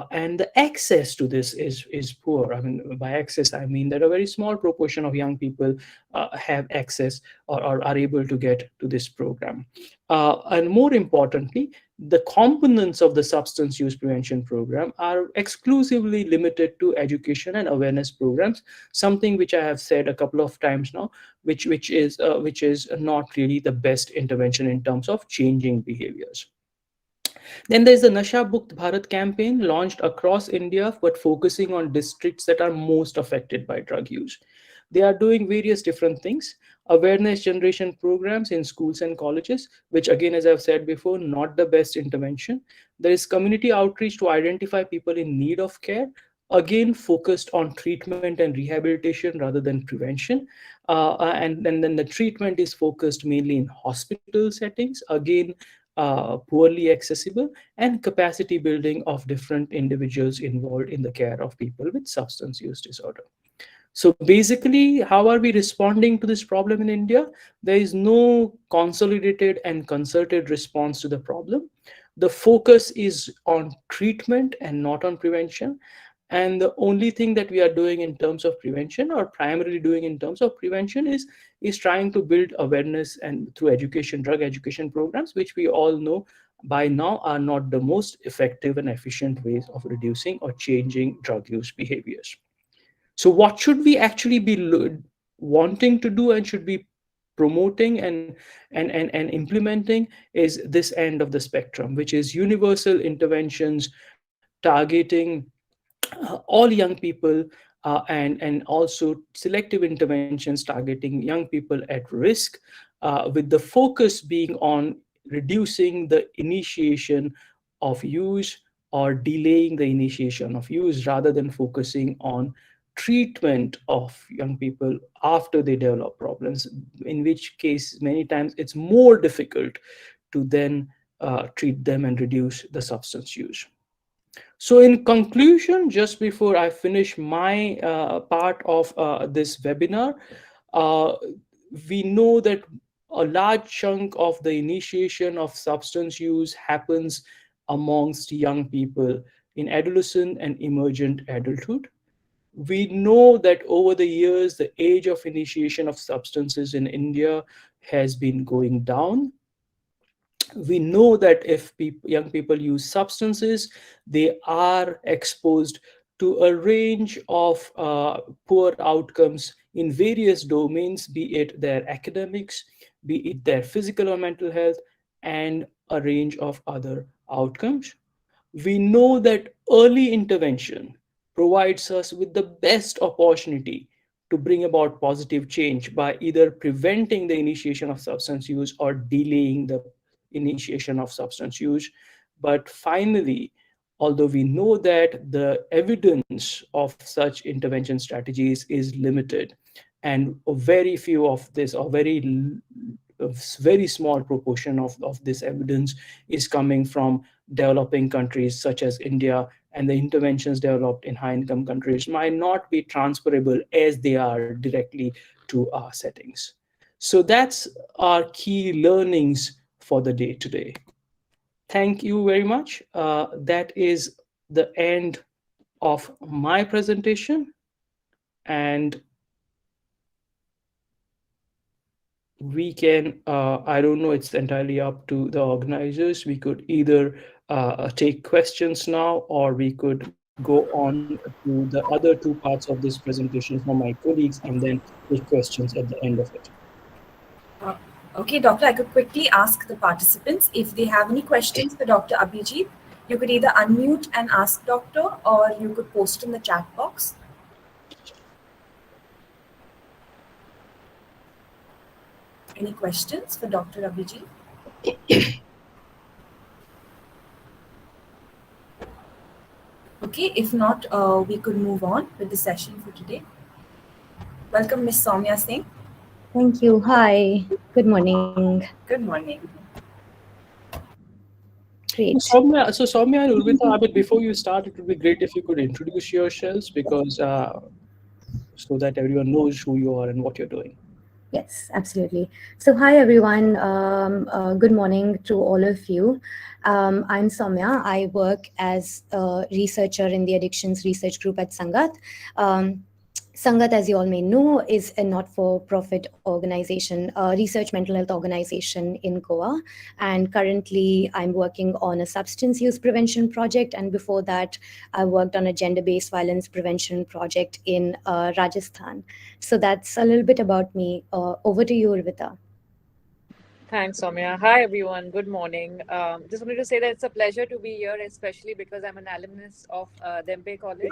and the access to this is poor. I mean, by access, I mean that a very small proportion of young people have access or are able to get to this program. And more importantly, the components of the substance use prevention program are exclusively limited to education and awareness programs, something which I have said a couple of times now, which is not really the best intervention in terms of changing behaviors. Then there's the Nasha Mukt Bharat campaign launched across India, but focusing on districts that are most affected by drug use. They are doing various different things. Awareness generation programs in schools and colleges, which again, as I've said before, not the best intervention. There is community outreach to identify people in need of care, again focused on treatment and rehabilitation rather than prevention. And then the treatment is focused mainly in hospital settings, again poorly accessible, and capacity building of different individuals involved in the care of people with substance use disorder. So basically, how are we responding to this problem in India? There is no consolidated and concerted response to the problem. The focus is on treatment and not on prevention. And the only thing that we are doing in terms of prevention, or primarily doing in terms of prevention, is trying to build awareness and through education, drug education programs, which we all know by now are not the most effective and efficient ways of reducing or changing drug use behaviors. So what should we actually be wanting to do and should be promoting and implementing is this end of the spectrum, which is universal interventions targeting all young people, and also selective interventions targeting young people at risk, with the focus being on reducing the initiation of use or delaying the initiation of use rather than focusing on treatment of young people after they develop problems, in which case many times it's more difficult to then treat them and reduce the substance use. So, in conclusion, just before I finish my part of this webinar, uh, we know that a large chunk of the initiation of substance use happens amongst young people in adolescent and emergent adulthood. We know that over the years, the age of initiation of substances in India has been going down. We know that if young people use substances, they are exposed to a range of poor outcomes in various domains, be it their academics, be it their physical or mental health, and a range of other outcomes. We know that early intervention provides us with the best opportunity to bring about positive change by either preventing the initiation of substance use or delaying the initiation of substance use. But finally, although we know that the evidence of such intervention strategies is limited, and very few of this, or a very small proportion of this evidence is coming from developing countries such as India, and the interventions developed in high income countries might not be transferable as they are directly to our settings. So that's our key learnings for the day today. Thank you very much. That is the end of my presentation, and we can, I don't know, it's entirely up to the organizers. We could either take questions now, or we could go on to the other two parts of this presentation from my colleagues and then take questions at the end of it. Uh, okay, Doctor, I could quickly ask the participants if they have any questions for Dr. Abhijit. You could either unmute and ask Doctor, or you could post in the chat box. Any questions for Dr. Abhijit? Okay, if not, we could move on with the session for today. Welcome, Ms. Soumya Singh. Thank you. Hi. Good morning. Good morning. Great. Soumya and Urvita, before you start, it would be great if you could introduce yourselves, because so that everyone knows who you are and what you're doing. Yes, absolutely. So, hi everyone. Good morning to all of you. I'm Soumya. I work as a researcher in the addictions research group at Sangat. Sangat, as you all may know, is a not-for-profit organization, a research mental health organization in Goa. And currently, I'm working on a substance use prevention project. And before that, I worked on a gender-based violence prevention project in Rajasthan. So that's a little bit about me. Over to you, Urvita. Thanks, Soumya. Hi, everyone. Good morning. Just wanted to say that it's a pleasure to be here, especially because I'm an alumnus of Dempe College.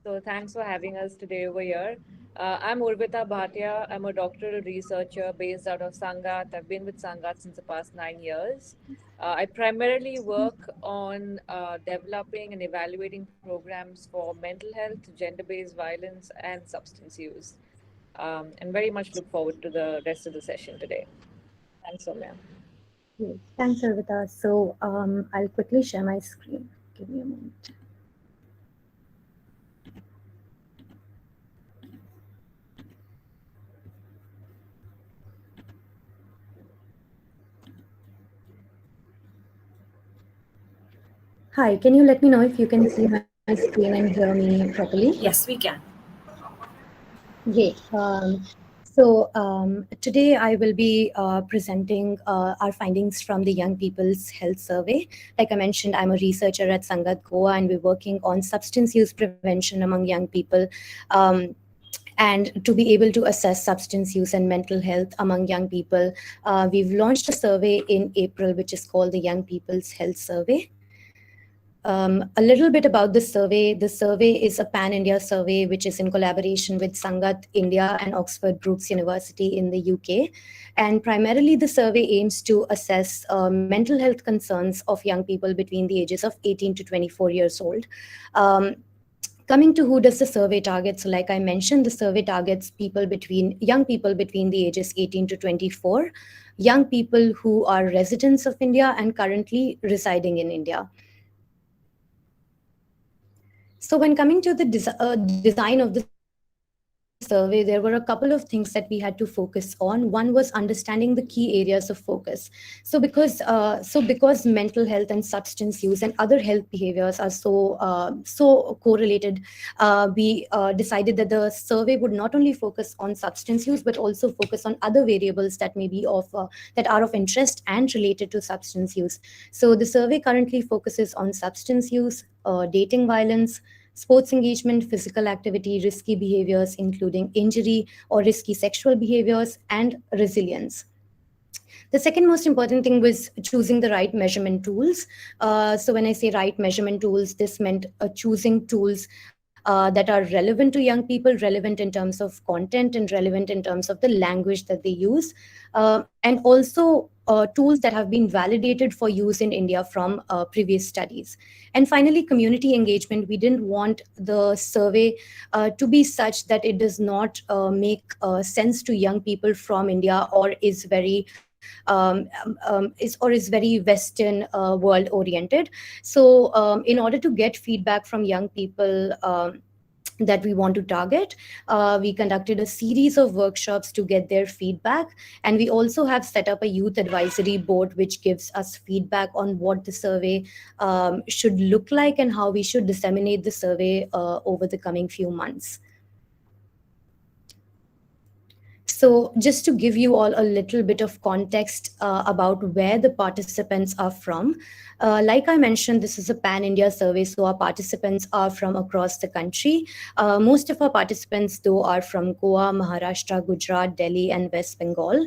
So thanks for having us today over here. I'm Urvita Bhatia. I'm a doctoral researcher based out of Sangat. I've been with Sangat since the past 9 years. I primarily work on developing and evaluating programs for mental health, gender-based violence, and substance use. And very much look forward to the rest of the session today. Thanks, Soumya. Great. Thanks, Urvita. So I'll quickly share my screen. Give me a moment. Hi, can you let me know if you can see my screen and hear me properly? Yes, we can. Great. Today I will be presenting our findings from the Young People's Health Survey. Like I mentioned, I'm a researcher at Sangat Goa, and we're working on substance use prevention among young people. And to be able to assess substance use and mental health among young people, we've launched a survey in April, which is called the Young People's Health Survey. A little bit about the survey. The survey is a pan-India survey, which is in collaboration with Sangat India and Oxford Brookes University in the UK. And primarily, the survey aims to assess mental health concerns of young people between the ages of 18 to 24 years old. Coming to who does the survey target? So like I mentioned, the survey targets young people between the ages 18 to 24, young people who are residents of India and currently residing in India. So when coming to the design of the survey, there were a couple of things that we had to focus on. One was understanding the key areas of focus. So because mental health and substance use and other health behaviors are so correlated, we decided that the survey would not only focus on substance use but also focus on other variables that may be of that are of interest and related to substance use. So the survey currently focuses on substance use, dating violence, sports engagement, physical activity, risky behaviors, including injury or risky sexual behaviors, and resilience. The second most important thing was choosing the right measurement tools. So when I say right measurement tools, this meant choosing tools that are relevant to young people, relevant in terms of content, and relevant in terms of the language that they use, and also tools that have been validated for use in India from previous studies. And finally, community engagement. We didn't want the survey to be such that it does not make sense to young people from India, or is very is very Western world oriented. So in order to get feedback from young people that we want to target, we conducted a series of workshops to get their feedback, and we also have set up a youth advisory board which gives us feedback on what the survey should look like and how we should disseminate the survey over the coming few months. So just to give you all a little bit of context about where the participants are from, like I mentioned, this is a pan-India survey, so our participants are from across the country. Most of our participants, though, are from Goa, Maharashtra, Gujarat, Delhi, and West Bengal.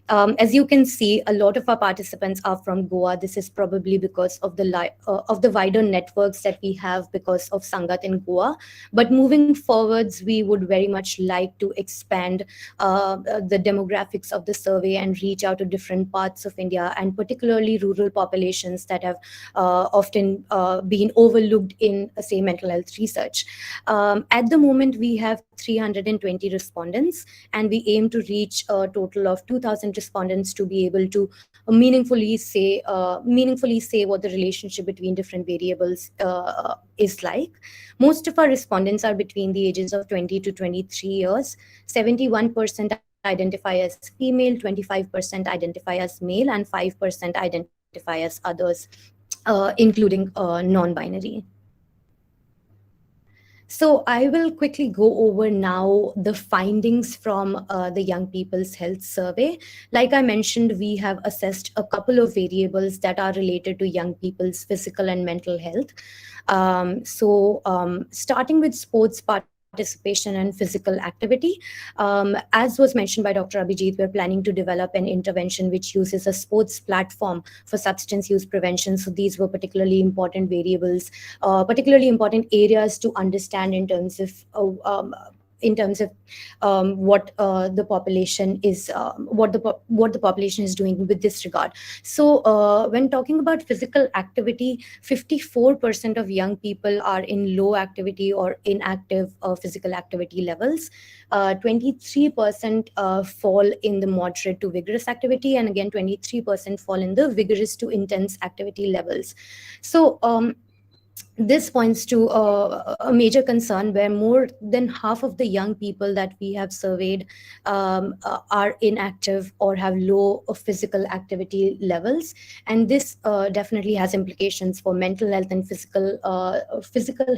As you can see, a lot of our participants are from Goa. This is probably because of the wider networks that we have because of Sangat in Goa. But moving forwards, we would very much like to expand the demographics of the survey and reach out to different parts of India, and particularly rural populations that have often been overlooked in, say, mental health research. At the moment, we have 320 respondents, and we aim to reach a total of 2,000 respondents to be able to meaningfully say what the relationship between different variables is like. Most of our respondents are between the ages of 20 to 23 years. 71% identify as female, 25% identify as male, and 5% identify as others, including non-binary. So I will quickly go over now the findings from the Young People's Health Survey. Like I mentioned, we have assessed a couple of variables that are related to young people's physical and mental health. Starting with sports participation and physical activity. As was mentioned by Dr. Abhijit, we're planning to develop an intervention which uses a sports platform for substance use prevention. So these were particularly important variables, particularly important areas to understand in terms of what the population is what the population is doing with this regard. So when talking about physical activity, 54% of young people are in low activity or inactive physical activity levels. 23% fall in the moderate to vigorous activity, and again 23% fall in the vigorous to intense activity levels. So this points to a major concern where more than half of the young people that we have surveyed are inactive or have low physical activity levels. And this definitely has implications for mental health and physical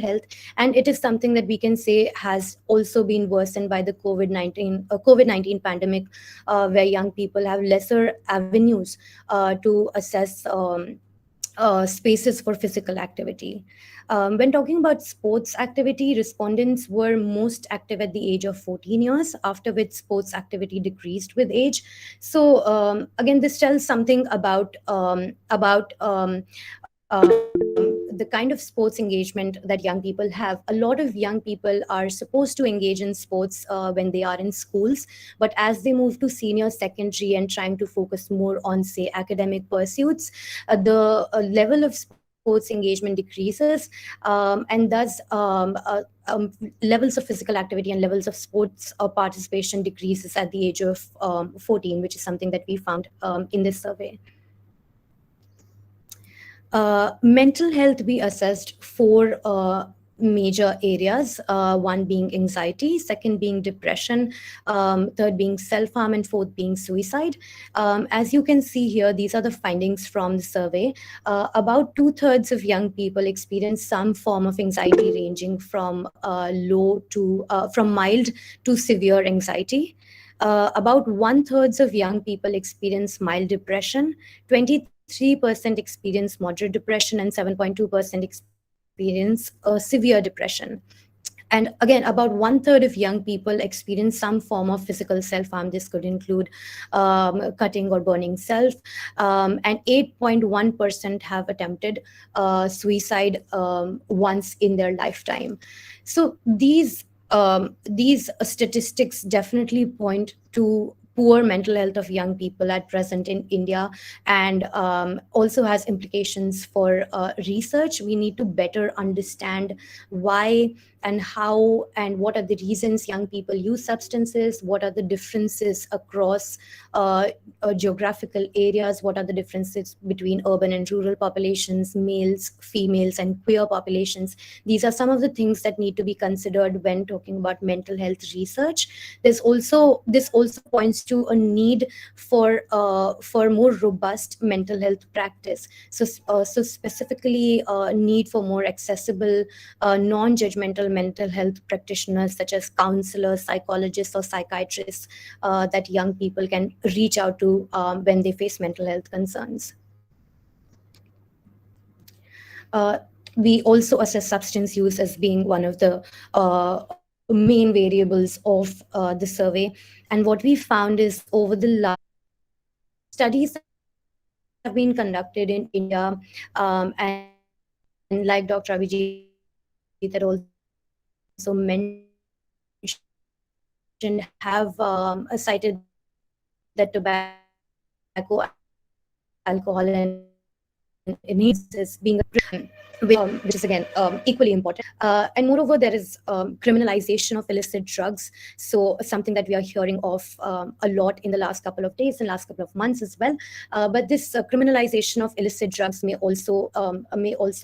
health. And it is something that we can say has also been worsened by the COVID-19 pandemic, where young people have lesser avenues to assess spaces for physical activity. When talking about sports activity, respondents were most active at the age of 14 years, after which sports activity decreased with age. So again, this tells something about the kind of sports engagement that young people have. A lot of young people are supposed to engage in sports when they are in schools, but as they move to senior secondary and trying to focus more on, say, academic pursuits, the level of sports engagement decreases, and thus levels of physical activity and levels of sports participation decreases at the age of 14, which is something that we found in this survey. Mental health, we assessed four major areas, one being anxiety, second being depression, third being self-harm, and fourth being suicide. As you can see here, these are the findings from the survey. About 2/3 of young people experience some form of anxiety ranging from from mild to severe anxiety. About 1/3 of young people experience mild depression, 23% experience moderate depression, and 7.2% experience severe depression. And again, about 1/3 of young people experience some form of physical self-harm. This could include cutting or burning self. And 8.1% have attempted suicide once in their lifetime. So these statistics definitely point to poor mental health of young people at present in India, and also has implications for research. We need to better understand why and how and what are the reasons young people use substances, what are the differences across geographical areas, what are the differences between urban and rural populations, males, females, and queer populations. These are some of the things that need to be considered when talking about mental health research. This also points to a need for more robust mental health practice. So specifically, need for more accessible, non-judgmental mental health practitioners such as counselors, psychologists, or psychiatrists that young people can reach out to when they face mental health concerns. We also assess substance use as being one of the main variables of the survey. And what we found is over the last studies that have been conducted in India, and like Dr. Abhijit had also mentioned, have cited that tobacco, alcohol, and inhalants as being a which is again equally important. And moreover, there is criminalization of illicit drugs. So something that we are hearing of a lot in the last couple of days and last couple of months as well. But this criminalization of illicit drugs may also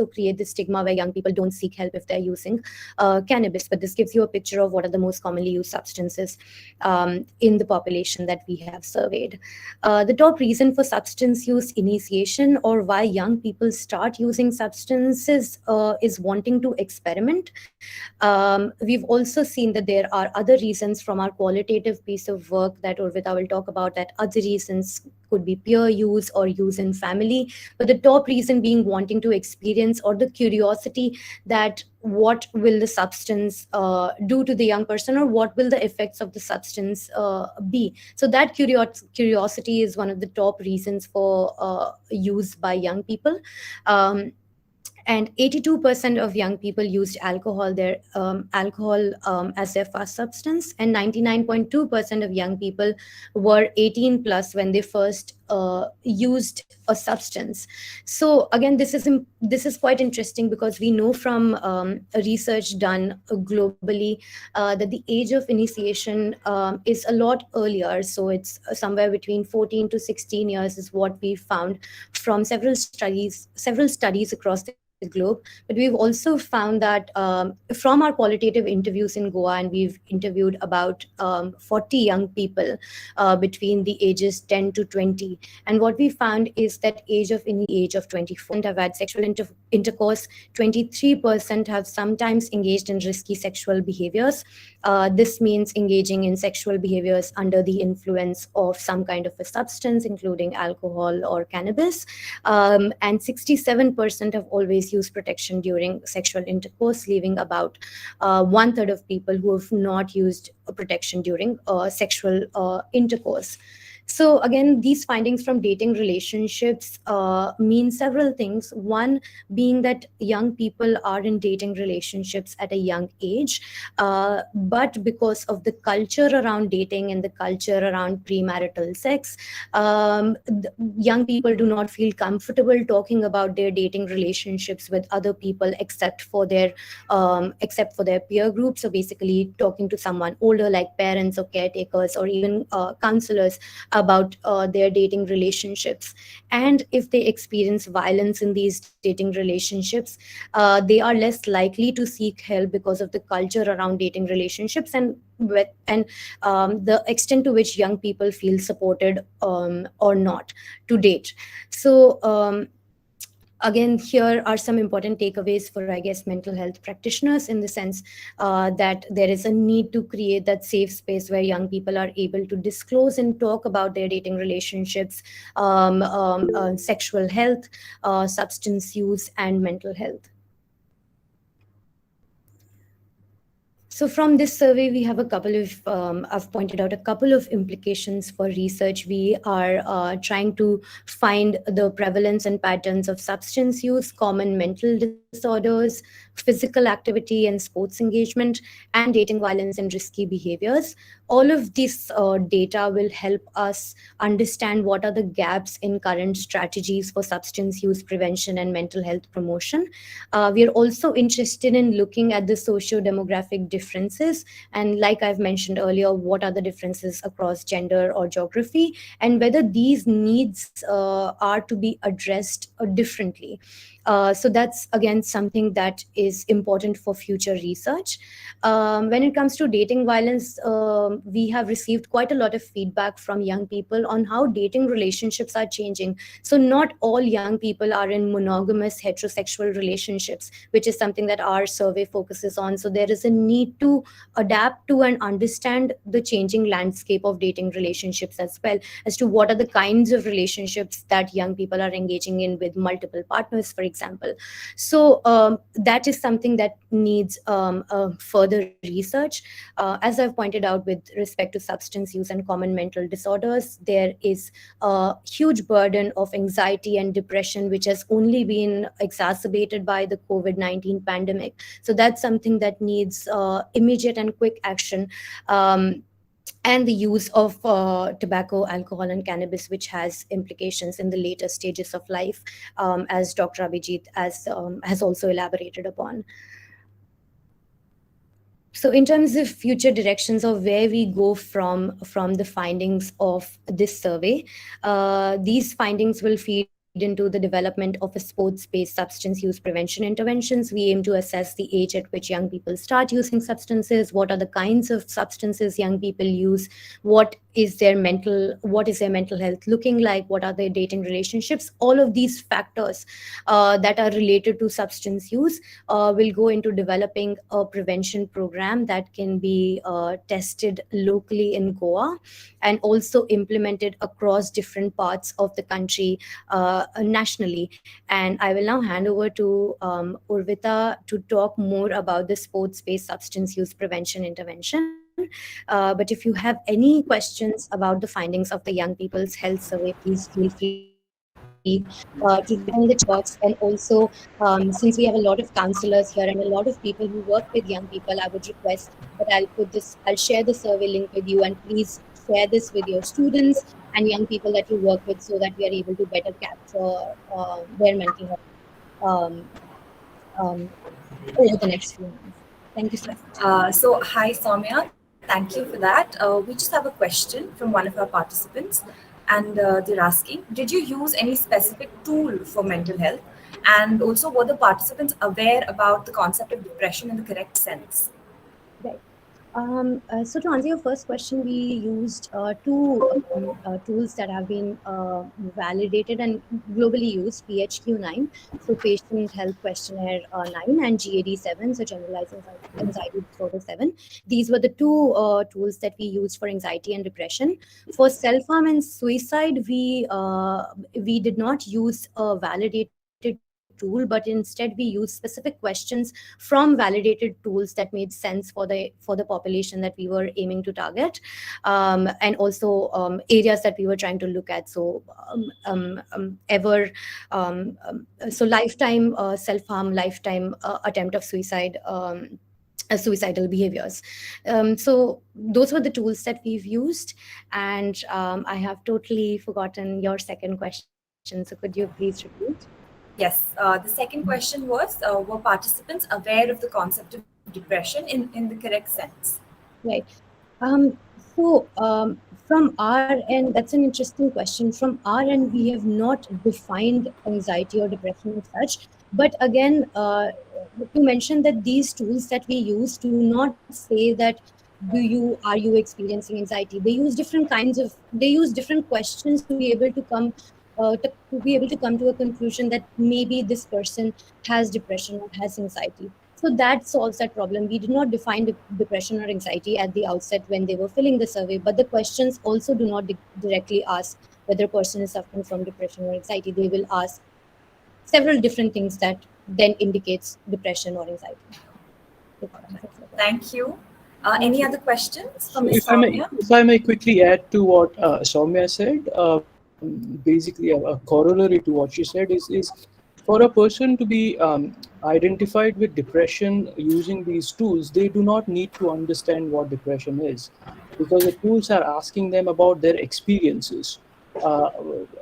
create the stigma where young people don't seek help if they're using cannabis. But this gives you a picture of what are the most commonly used substances in the population that we have surveyed. The top reason for substance use initiation, or why young people start using substances, is wanting to experiment. We've also seen that there are other reasons from our qualitative piece of work that Urvita will talk about, that other reasons could be peer use or use in family. But the top reason being wanting to experience, or the curiosity that what will the substance do to the young person, or what will the effects of the substance be. So that curiosity is one of the top reasons for use by young people. And 82% of young people used alcohol as their first substance, and 99.2% of young people were 18 plus when they first used a substance. So again, this is quite interesting, because we know from research done globally that the age of initiation is a lot earlier. So it's somewhere between 14 to 16 years is what we found from several studies across the globe. But we've also found that from our qualitative interviews in Goa, and we've interviewed about 40 young people between the ages 10 to 20. And what we found is that age of 24 have had sexual intercourse, 23% have sometimes engaged in risky sexual behaviors. This means engaging in sexual behaviors under the influence of some kind of a substance, including alcohol or cannabis. And 67% have always used protection during sexual intercourse, leaving about 1/3 of people who have not used protection during sexual intercourse. So again, these findings from dating relationships mean several things. One being that young people are in dating relationships at a young age, but because of the culture around dating and the culture around premarital sex, young people do not feel comfortable talking about their dating relationships with other people except for their peer group. So basically, talking to someone older, like parents or caretakers or even counselors, about their dating relationships. And if they experience violence in these dating relationships, they are less likely to seek help because of the culture around dating relationships, and the extent to which young people feel supported or not to date. So again, here are some important takeaways for, I guess, mental health practitioners, in the sense that there is a need to create that safe space where young people are able to disclose and talk about their dating relationships, sexual health, substance use, and mental health. So from this survey, we have a couple of, I've pointed out a couple of implications for research. We are trying to find the prevalence and patterns of substance use, common mental disorders, physical activity and sports engagement, and dating violence and risky behaviors. All of this data will help us understand what are the gaps in current strategies for substance use prevention and mental health promotion. We are also interested in looking at the socio-demographic differences, and like I've mentioned earlier, what are the differences across gender or geography, and whether these needs are to be addressed differently. So that's again something that is important for future research. When it comes to dating violence, we have received quite a lot of feedback from young people on how dating relationships are changing. So not all young people are in monogamous heterosexual relationships, which is something that our survey focuses on. So there is a need to adapt to and understand the changing landscape of dating relationships as well, as to what are the kinds of relationships that young people are engaging in with multiple partners, for example. So that is something that needs further research. As I've pointed out, with respect to substance use and common mental disorders, there is a huge burden of anxiety and depression, which has only been exacerbated by the COVID-19 pandemic. So that's something that needs immediate and quick action. And the use of tobacco, alcohol, and cannabis, which has implications in the later stages of life, as Dr. Abhijit has also elaborated upon. So in terms of future directions of where we go from the findings of this survey, these findings will feed into the development of a sports-based substance use prevention interventions. We aim to assess the age at which young people start using substances, what are the kinds of substances young people use, what is their mental health looking like, what are their dating relationships. All of these factors that are related to substance use will go into developing a prevention program that can be tested locally in Goa and also implemented across different parts of the country nationally. And I will now hand over to Urvita to talk more about the sports-based substance use prevention intervention. But if you have any questions about the findings of the Young People's Health Survey, please feel free to type them in the chat box. And also, since we have a lot of counselors here and a lot of people who work with young people, I would request that I'll share the survey link with you, and please share this with your students and young people that you work with, so that we are able to better capture their mental health over the next few months. Thank you so much. So, hi Soumya, thank you for that. We just have a question from one of our participants, and they're asking, did you use any specific tool for mental health? And also, were the participants aware about the concept of depression in the correct sense? Right. So to answer your first question, we used two tools that have been validated and globally used: PHQ-9, so Patient Health Questionnaire 9, and GAD-7, so Generalized Anxiety Disorder 7. These were the two tools that we used for anxiety and depression. For self-harm and suicide, we did not use a validated tool, but instead we used specific questions from validated tools that made sense for the population that we were aiming to target, and also areas that we were trying to look at. So so lifetime self-harm, lifetime attempt of suicide, suicidal behaviors. So those were the tools that we've used. And I have totally forgotten your second question, so could you please repeat? Yes, the second question was, were participants aware of the concept of depression in the correct sense? Right. So from our end, that's an interesting question. From our end, we have not defined anxiety or depression as such. But again, to mention that these tools that we use do not say that are you experiencing anxiety. They use different questions to be able to come to be able to come to a conclusion that maybe this person has depression or has anxiety. So that solves that problem. We did not define depression or anxiety at the outset when they were filling the survey, but the questions also do not directly ask whether a person is suffering from depression or anxiety. They will ask several different things that then indicates depression or anxiety. Thank you. Any other questions for So Ms. Soumya? if I may quickly add to what Soumya said, basically a corollary to what she said is for a person to be identified with depression using these tools, they do not need to understand what depression is, because the tools are asking them about their experiences. Uh,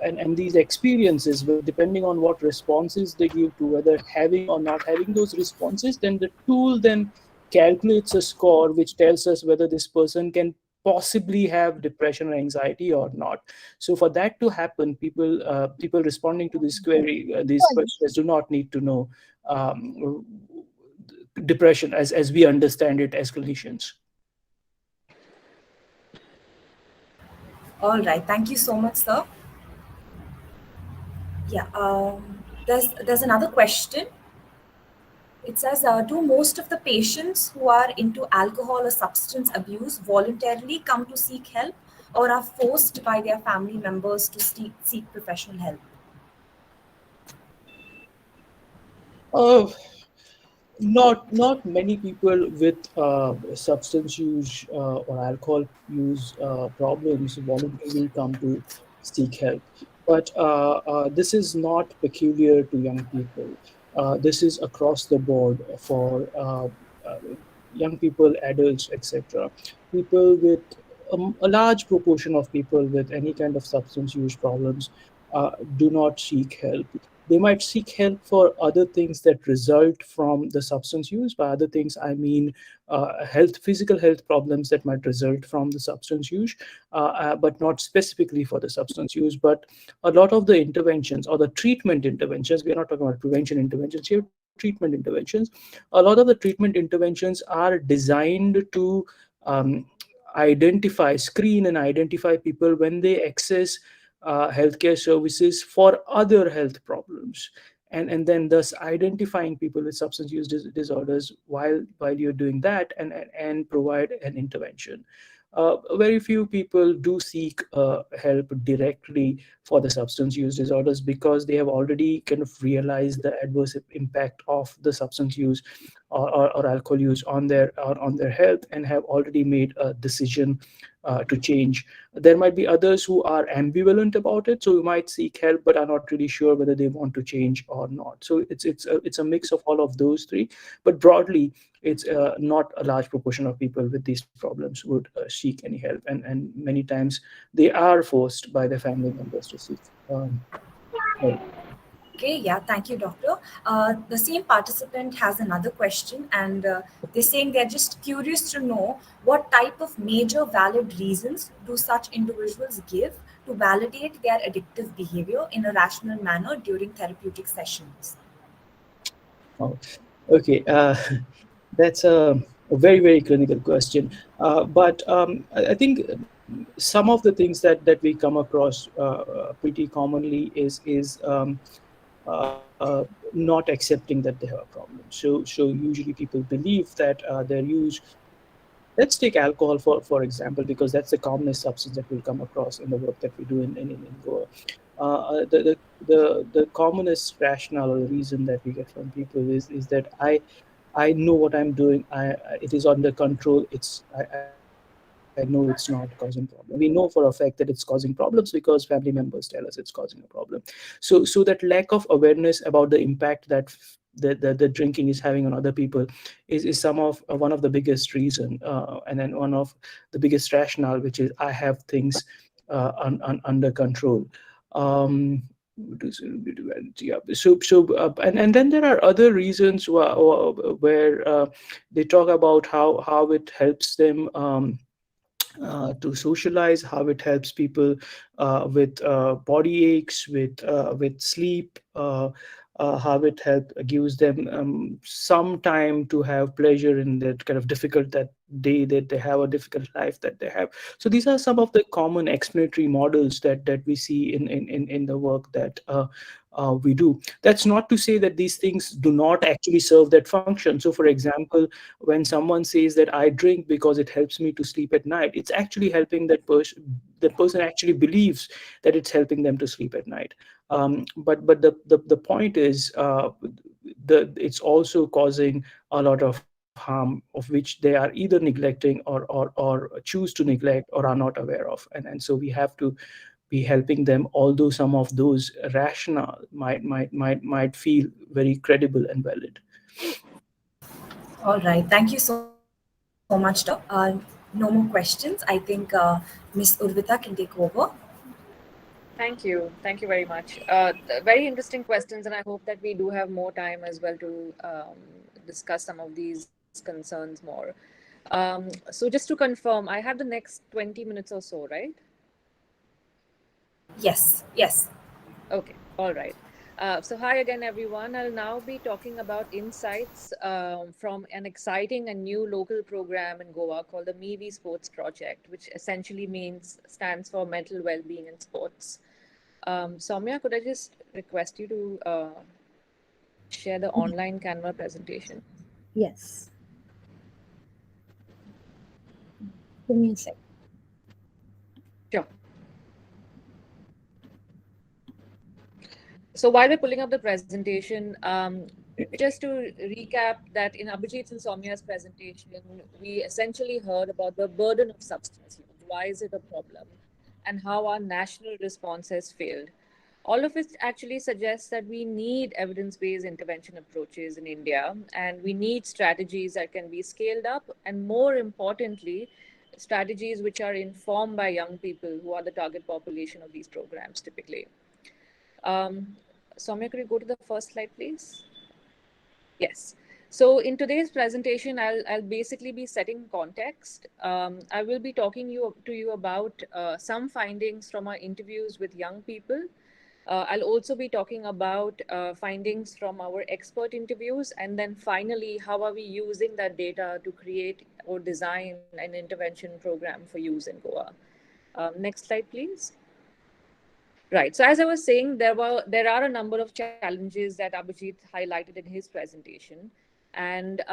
and these experiences, depending on what responses they give to whether having or not having those responses, then the tool then calculates a score which tells us whether this person can possibly have depression or anxiety or not. So for that to happen, people responding to this query, these questions, do not need to know um, depression as we understand it as clinicians. All right. Thank you so much, sir. Yeah. There's another question. It says, do most of the patients who are into alcohol or substance abuse voluntarily come to seek help or are forced by their family members to seek professional help? Uh, not many people with substance use or alcohol use problems voluntarily come to seek help, but this is not peculiar to young people. This is across the board for young people, adults, etc. People with a large proportion of people with any kind of substance use problems do not seek help. They might seek help for other things that result from the substance use. By other things, I mean physical health problems that might result from the substance use, but not specifically for the substance use. But a lot of the interventions or the treatment interventions, we are not talking about prevention interventions here, treatment interventions. A lot of the treatment interventions are designed to um, screen and identify people when they access healthcare services for other health problems, and then thus identifying people with substance use disorders while you're doing that, and provide an intervention. Very few people do seek help directly for the substance use disorders because they have already kind of realized the adverse impact of the substance use or alcohol use on their health, and have already made a decision to change. There might be others who are ambivalent about it, so you might seek help but are not really sure whether they want to change or not. So it's a mix of all of those three, but broadly, it's not a large proportion of people with these problems would seek any help, and many times they are forced by their family members to seek help. Okay, yeah, thank you, doctor. The same participant has another question, and they're saying they're just curious to know what type of major valid reasons do such individuals give to validate their addictive behavior in a rational manner during therapeutic sessions. Oh, okay. That's a very, very clinical question. But I think some of the things that we come across pretty commonly is not accepting that they have a problem. So usually people believe that their use. Let's take alcohol for example, because that's the commonest substance that we'll come across in the work that we do in Goa. The commonest rationale or the reason that we get from people is that I know what I'm doing. It is under control. I know it's not causing problem. We know for a fact that it's causing problems because family members tell us it's causing a problem. So that lack of awareness about the impact that the drinking is having on other people is some of one of the biggest reason, and then one of the biggest rationale, which is I have things under control. Um, yeah. And then there are other reasons where they talk about how it helps them to socialize, how it helps people with body aches, with sleep, how it gives them some time to have pleasure in that kind of difficult that day that they have, a difficult life that they have. So these are some of the common explanatory models that we see in the work that we do. That's not to say that these things do not actually serve that function. So, for example, when someone says that I drink because it helps me to sleep at night, it's actually helping that person. That person actually believes that it's helping them to sleep at night. But the point is, it's also causing a lot of harm, of which they are either neglecting or choose to neglect or are not aware of. And so we have to be helping them, although some of those rationale might feel very credible and valid. All right. Thank you so much, Doctor. No more questions. I think Miss Urvita can take over. Thank you. Thank you very much. Very interesting questions, and I hope that we do have more time as well to discuss some of these concerns more. So, just to confirm, I have the next 20 minutes or so, right? Yes, yes. Okay, all right. So, hi again, everyone. I'll now be talking about insights from an exciting and new local program in Goa called the MeWe Sports Project, which essentially stands for Mental Wellbeing in Sports. Soumya, could I just request you to share the online Canva presentation? Yes. Give me a sec. Sure. So while we're pulling up the presentation, just to recap that in Abhijit and Soumya's presentation, we essentially heard about the burden of substance use. Why is it a problem? And how our national response has failed. All of it actually suggests that we need evidence-based intervention approaches in India, and we need strategies that can be scaled up, and more importantly, strategies which are informed by young people who are the target population of these programs typically. Um, Soumya, could you go to the first slide, please? Yes. So in today's presentation, I'll basically be setting context. I will be talking to you about some findings from our interviews with young people. I'll also be talking about findings from our expert interviews, and then finally, how are we using that data to create or design an intervention program for use in Goa. Next slide, please. Right. So as I was saying, there are a number of challenges that Abhijit highlighted in his presentation, and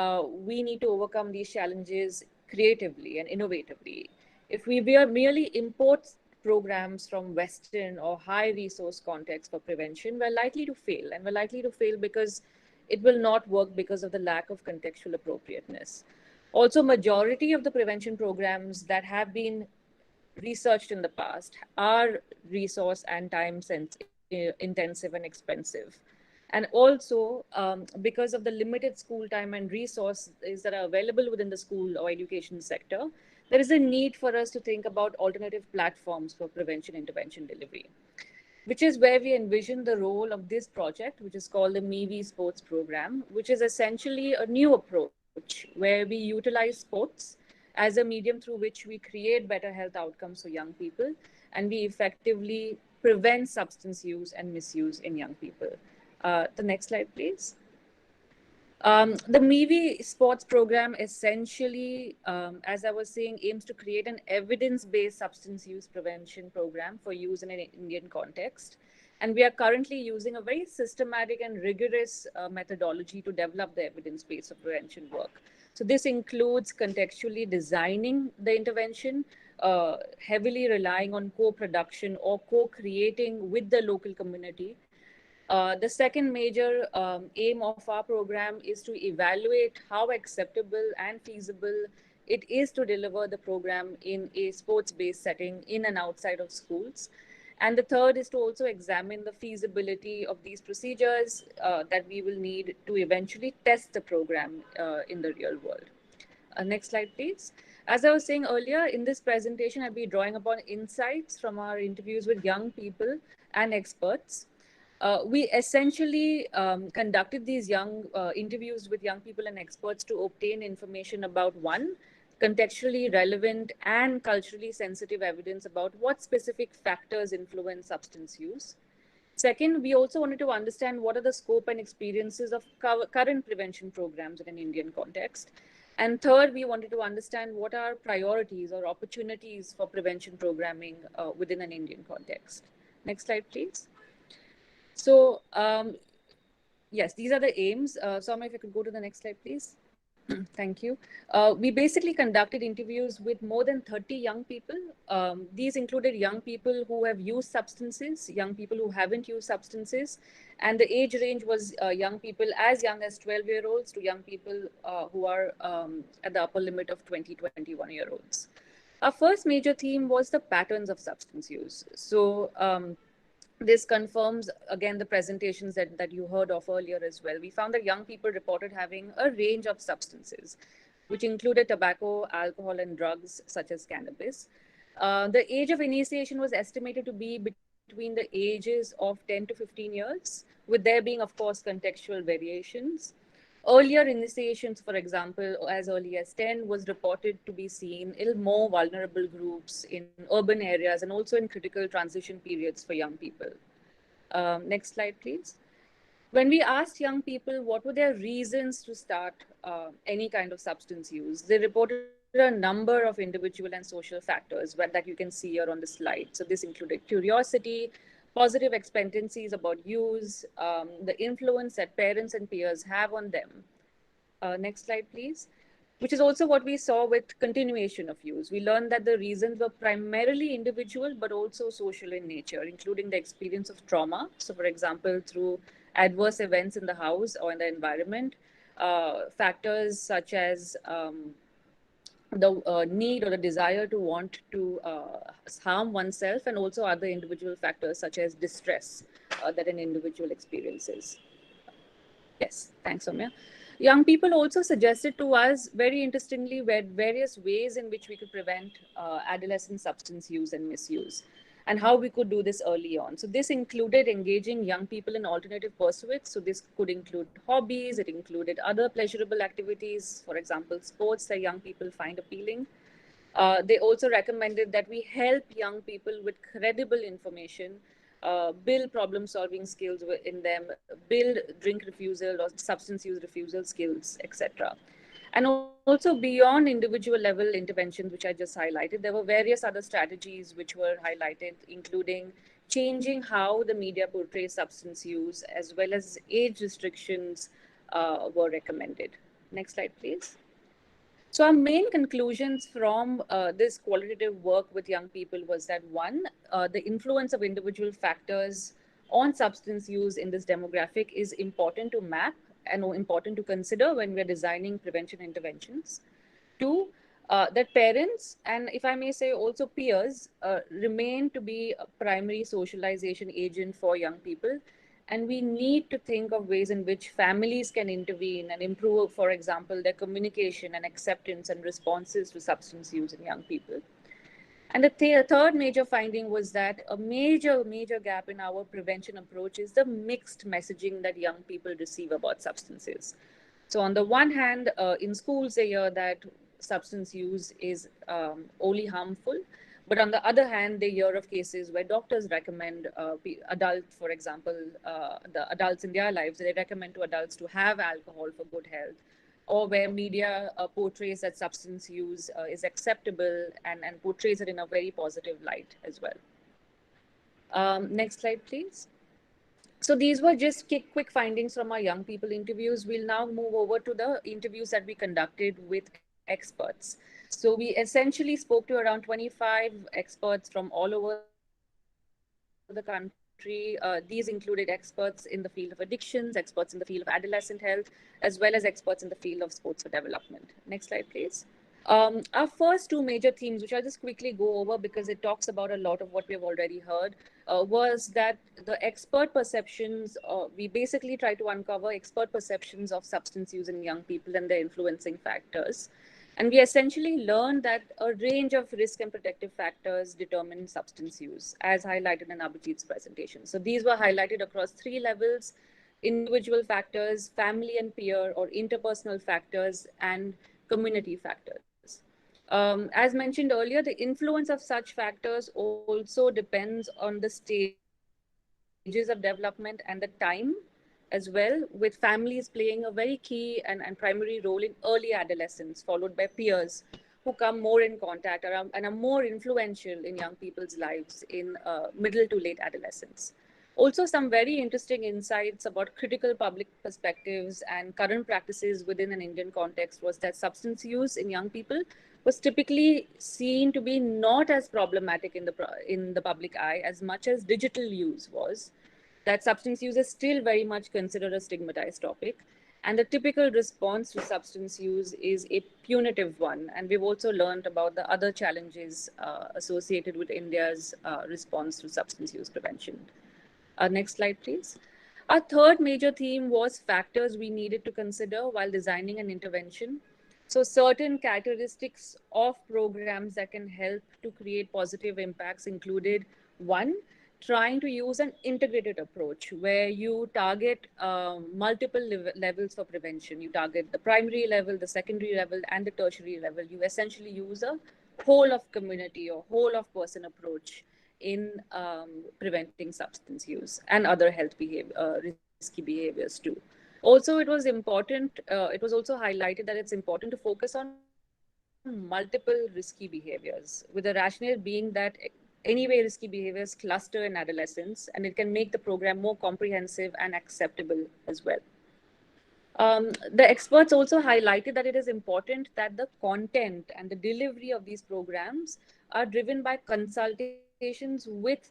we need to overcome these challenges creatively and innovatively. If we merely import programs from Western or high resource contexts for prevention, we're likely to fail, and we're likely to fail because it will not work because of the lack of contextual appropriateness. Also, majority of the prevention programs that have been researched in the past are resource and intensive and expensive. And also, because of the limited school time and resources that are available within the school or education sector, there is a need for us to think about alternative platforms for prevention intervention delivery, which is where we envision the role of this project, which is called the MeWe Sports Program, which is essentially a new approach where we utilize sports as a medium through which we create better health outcomes for young people, and we effectively prevent substance use and misuse in young people. The next slide, please. The MeWe Sports Program essentially, as I was saying, aims to create an evidence-based substance use prevention program for use in an Indian context. And we are currently using a very systematic and rigorous methodology to develop the evidence base of prevention work. So this includes contextually designing the intervention, heavily relying on co-production or co-creating with the local community. The second major aim of our program is to evaluate how acceptable and feasible it is to deliver the program in a sports-based setting in and outside of schools. And the third is to also examine the feasibility of these procedures that we will need to eventually test the program in the real world. Next slide, please. As I was saying earlier, in this presentation, I'll be drawing upon insights from our interviews with young people and experts. We essentially conducted these interviews with young people and experts to obtain information about one, contextually relevant and culturally sensitive evidence about what specific factors influence substance use. Second, we also wanted to understand what are the scope and experiences of current prevention programs in an Indian context. And third, we wanted to understand what are priorities or opportunities for prevention programming within an Indian context. Next slide, please. So, yes, these are the aims. Soumya, if you could go to the next slide, please. Thank you. We basically conducted interviews with more than 30 young people. These included young people who have used substances, young people who haven't used substances, and the age range was young people as young as 12-year-olds to young people who are at the upper limit of 20, 21-year-olds. Our first major theme was the patterns of substance use. So, this confirms again the presentations that you heard of earlier as well. We found that young people reported having a range of substances, which included tobacco, alcohol, and drugs such as cannabis. The age of initiation was estimated to be between the ages of 10 to 15 years, with there being, of course, contextual variations. Earlier initiations, for example, as early as 10, was reported to be seen in more vulnerable groups in urban areas and also in critical transition periods for young people. Next slide, please. When we asked young people what were their reasons to start any kind of substance use, they reported a number of individual and social factors that you can see here on the slide. So this included curiosity, positive expectancies about use, the influence that parents and peers have on them. Next slide, please. Which is also what we saw with continuation of use. We learned that the reasons were primarily individual, but also social in nature, including the experience of trauma. So, for example, through adverse events in the house or in the environment, factors such as the need or the desire to want to harm oneself, and also other individual factors such as distress that an individual experiences. Yes, thanks, Soumya. Young people also suggested to us, very interestingly, various ways in which we could prevent adolescent substance use and misuse, and how we could do this early on. So this included engaging young people in alternative pursuits. So this could include hobbies, it included other pleasurable activities, for example, sports that young people find appealing. They also recommended that we help young people with credible information, build problem solving skills in them, build drink refusal or substance use refusal skills, etc. And also beyond individual level interventions, which I just highlighted, there were various other strategies which were highlighted, including changing how the media portrays substance use, as well as age restrictions were recommended. Next slide, please. So our main conclusions from this qualitative work with young people was that one, the influence of individual factors on substance use in this demographic is important to map and important to consider when we're designing prevention interventions. Two, that parents, and if I may say also peers, remain to be a primary socialization agent for young people. And we need to think of ways in which families can intervene and improve, for example, their communication and acceptance and responses to substance use in young people. And the third major finding was that a major gap in our prevention approach is the mixed messaging that young people receive about substances. So on the one hand, in schools, they hear that substance use is only harmful. But on the other hand, they hear of cases where doctors recommend adults, for example, the adults in their lives, they recommend to adults to have alcohol for good health, or where media portrays that substance use is acceptable and portrays it in a very positive light as well. Next slide, please. So these were just quick findings from our young people interviews. We'll now move over to the interviews that we conducted with experts. So we essentially spoke to around 25 experts from all over the country. These included experts in the field of addictions, experts in the field of adolescent health, as well as experts in the field of sports for development. Next slide, please. Our first two major themes, which I'll just quickly go over because it talks about a lot of what we have already heard, was that the expert perceptions, we basically try to uncover expert perceptions of substance use in young people and their influencing factors. And we essentially learned that a range of risk and protective factors determine substance use, as highlighted in Abhijit's presentation. So these were highlighted across three levels: individual factors, family and peer or interpersonal factors, and community factors. As mentioned earlier, the influence of such factors also depends on the stages of development and the time as well, with families playing a very key and primary role in early adolescence, followed by peers who come more in contact and are more influential in young people's lives in middle to late adolescence. Also, some very interesting insights about critical public perspectives and current practices within an Indian context was that substance use in young people was typically seen to be not as problematic in the public eye as much as digital use was. That substance use is still very much considered a stigmatized topic, and the typical response to substance use is a punitive one. And we've also learned about the other challenges associated with India's response to substance use prevention. Next slide, please. Our third major theme was factors we needed to consider while designing an intervention. So, certain characteristics of programs that can help to create positive impacts included one, trying to use an integrated approach where you target multiple levels for prevention. You target the primary level, the secondary level, and the tertiary level. You essentially use a whole of community or whole of person approach in preventing substance use and other health behavior, risky behaviors too. Also, it was also highlighted that it's important to focus on multiple risky behaviors, with the rationale being that anyway risky behaviors cluster in adolescence and it can make the program more comprehensive and acceptable as well. The experts also highlighted that it is important that the content and the delivery of these programs are driven by consultations with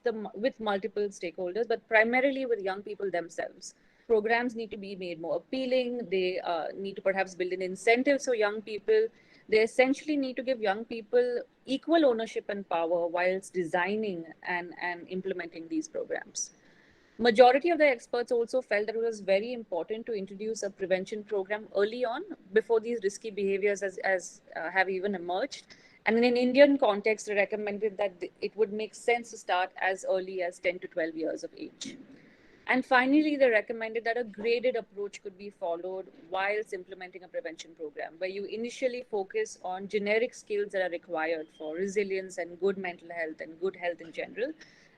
multiple stakeholders, but primarily with young people themselves. Programs need to be made more appealing. They need to perhaps build in incentives for young people. They essentially need to give young people equal ownership and power whilst designing and implementing these programs. Majority of the experts also felt that it was very important to introduce a prevention program early on before these risky behaviors have even emerged. And in an Indian context, they recommended that it would make sense to start as early as 10 to 12 years of age. And finally, they recommended that a graded approach could be followed whilst implementing a prevention program, where you initially focus on generic skills that are required for resilience and good mental health and good health in general.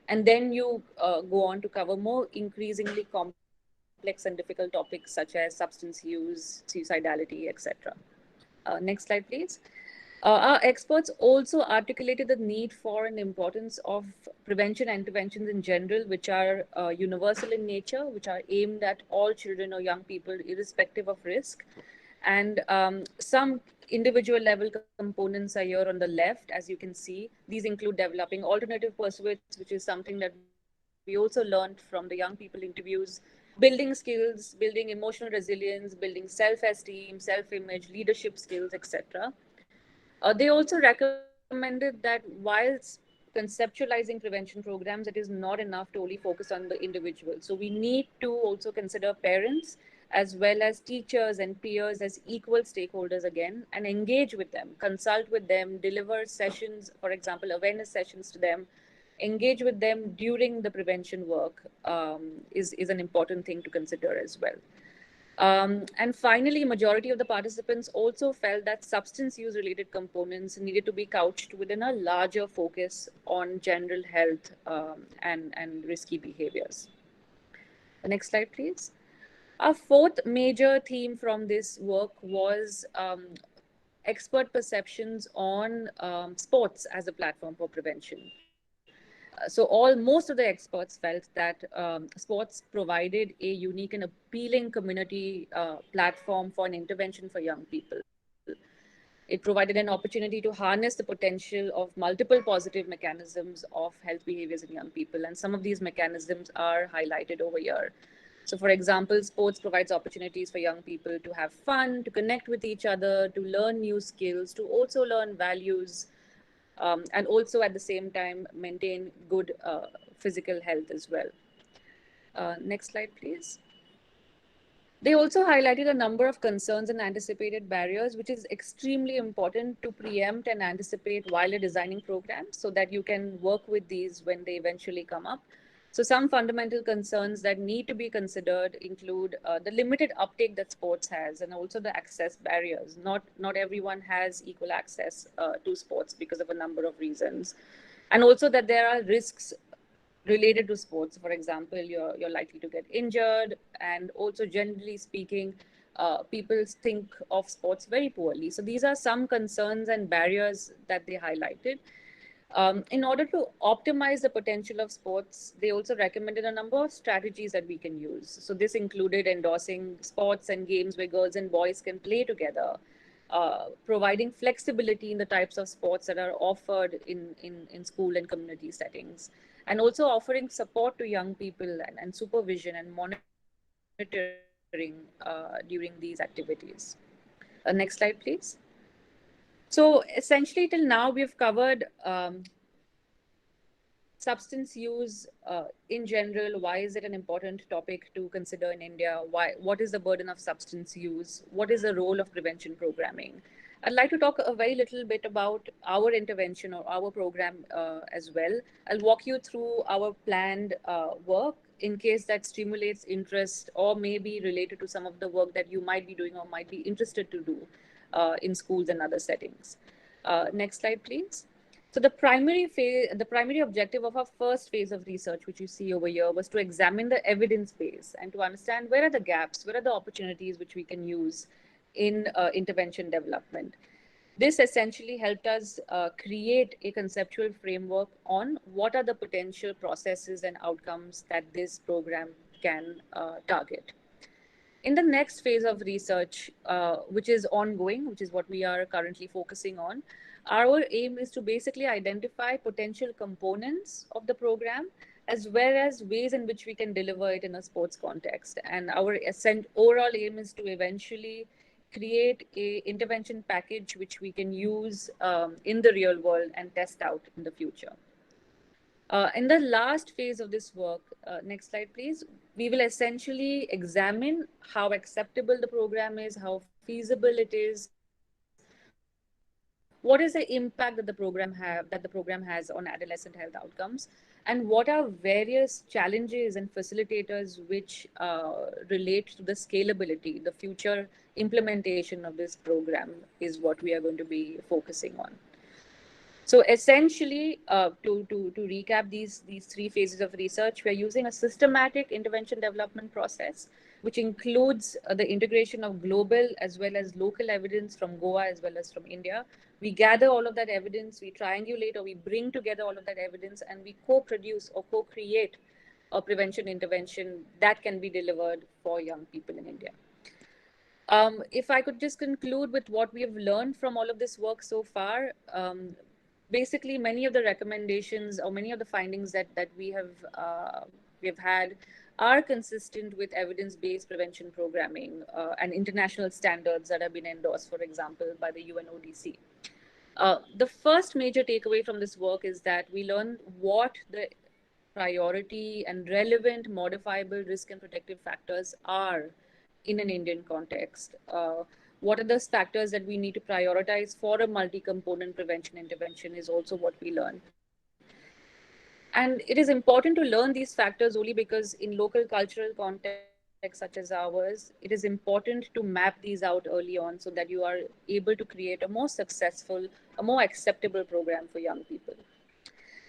And then you go on to cover more increasingly complex and difficult topics such as substance use, suicidality, etc. Next slide, please. Our experts also articulated the need for and importance of prevention interventions in general, which are universal in nature, which are aimed at all children or young people, irrespective of risk. And some individual level components are here on the left, as you can see. These include developing alternative pursuits, which is something that we also learned from the young people interviews, building skills, building emotional resilience, building self-esteem, self-image, leadership skills, etc. They also recommended that whilst conceptualizing prevention programs, it is not enough to only focus on the individual. So we need to also consider parents as well as teachers and peers as equal stakeholders again and engage with them, consult with them, deliver sessions, for example, awareness sessions to them, engage with them during the prevention work is an important thing to consider as well. And finally, majority of the participants also felt that substance use related components needed to be couched within a larger focus on general health and risky behaviors. The next slide, please. Our fourth major theme from this work was expert perceptions on sports as a platform for prevention. Most of the experts felt that sports provided a unique and appealing community platform for an intervention for young people. It provided an opportunity to harness the potential of multiple positive mechanisms of health behaviors in young people. And some of these mechanisms are highlighted over here. So, for example, sports provides opportunities for young people to have fun, to connect with each other, to learn new skills, to also learn values, and also at the same time maintain good physical health as well. Next slide, please. They also highlighted a number of concerns and anticipated barriers, which is extremely important to preempt and anticipate while you're designing programs so that you can work with these when they eventually come up. So some fundamental concerns that need to be considered include the limited uptake that sports has, and also the access barriers. Not everyone has equal access to sports because of a number of reasons, and also that there are risks related to sports. For example, you're likely to get injured, and also generally speaking, people think of sports very poorly. So these are some concerns and barriers that they highlighted. In order to optimize the potential of sports, they also recommended a number of strategies that we can use. So this included endorsing sports and games where girls and boys can play together, providing flexibility in the types of sports that are offered in school and community settings, and also offering support to young people and supervision and monitoring during these activities. Next slide, please. So essentially, till now, we've covered substance use in general. Why is it an important topic to consider in India? What is the burden of substance use? What is the role of prevention programming? I'd like to talk a very little bit about our intervention or our program as well. I'll walk you through our planned work in case that stimulates interest or may be related to some of the work that you might be doing or might be interested to do in schools and other settings. Next slide, please. So the primary objective of our first phase of research, which you see over here, was to examine the evidence base and to understand where are the gaps, where are the opportunities which we can use in intervention development. This essentially helped us create a conceptual framework on what are the potential processes and outcomes that this program can target. In the next phase of research, which is ongoing, which is what we are currently focusing on, our aim is to basically identify potential components of the program as well as ways in which we can deliver it in a sports context. And our overall aim is to eventually create a intervention package which we can use in the real world and test out in the future. In the last phase of this work, next slide, please, we will essentially examine how acceptable the program is, how feasible it is, what is the impact that the program has on adolescent health outcomes, and what are various challenges and facilitators which relate to the scalability. The future implementation of this program is what we are going to be focusing on. So essentially, to recap these three phases of research, we are using a systematic intervention development process, which includes the integration of global as well as local evidence from Goa as well as from India. We gather all of that evidence, we triangulate or we bring together all of that evidence, and we co-produce or co-create a prevention intervention that can be delivered for young people in India. If I could just conclude with what we have learned from all of this work so far, basically many of the recommendations or many of the findings that we have had are consistent with evidence-based prevention programming and international standards that have been endorsed, for example, by the UNODC. The first major takeaway from this work is that we learned what the priority and relevant modifiable risk and protective factors are in an Indian context. What are those factors that we need to prioritize for a multi-component prevention intervention is also what we learn. And it is important to learn these factors only because in local cultural contexts such as ours, it is important to map these out early on so that you are able to create a more successful, a more acceptable program for young people.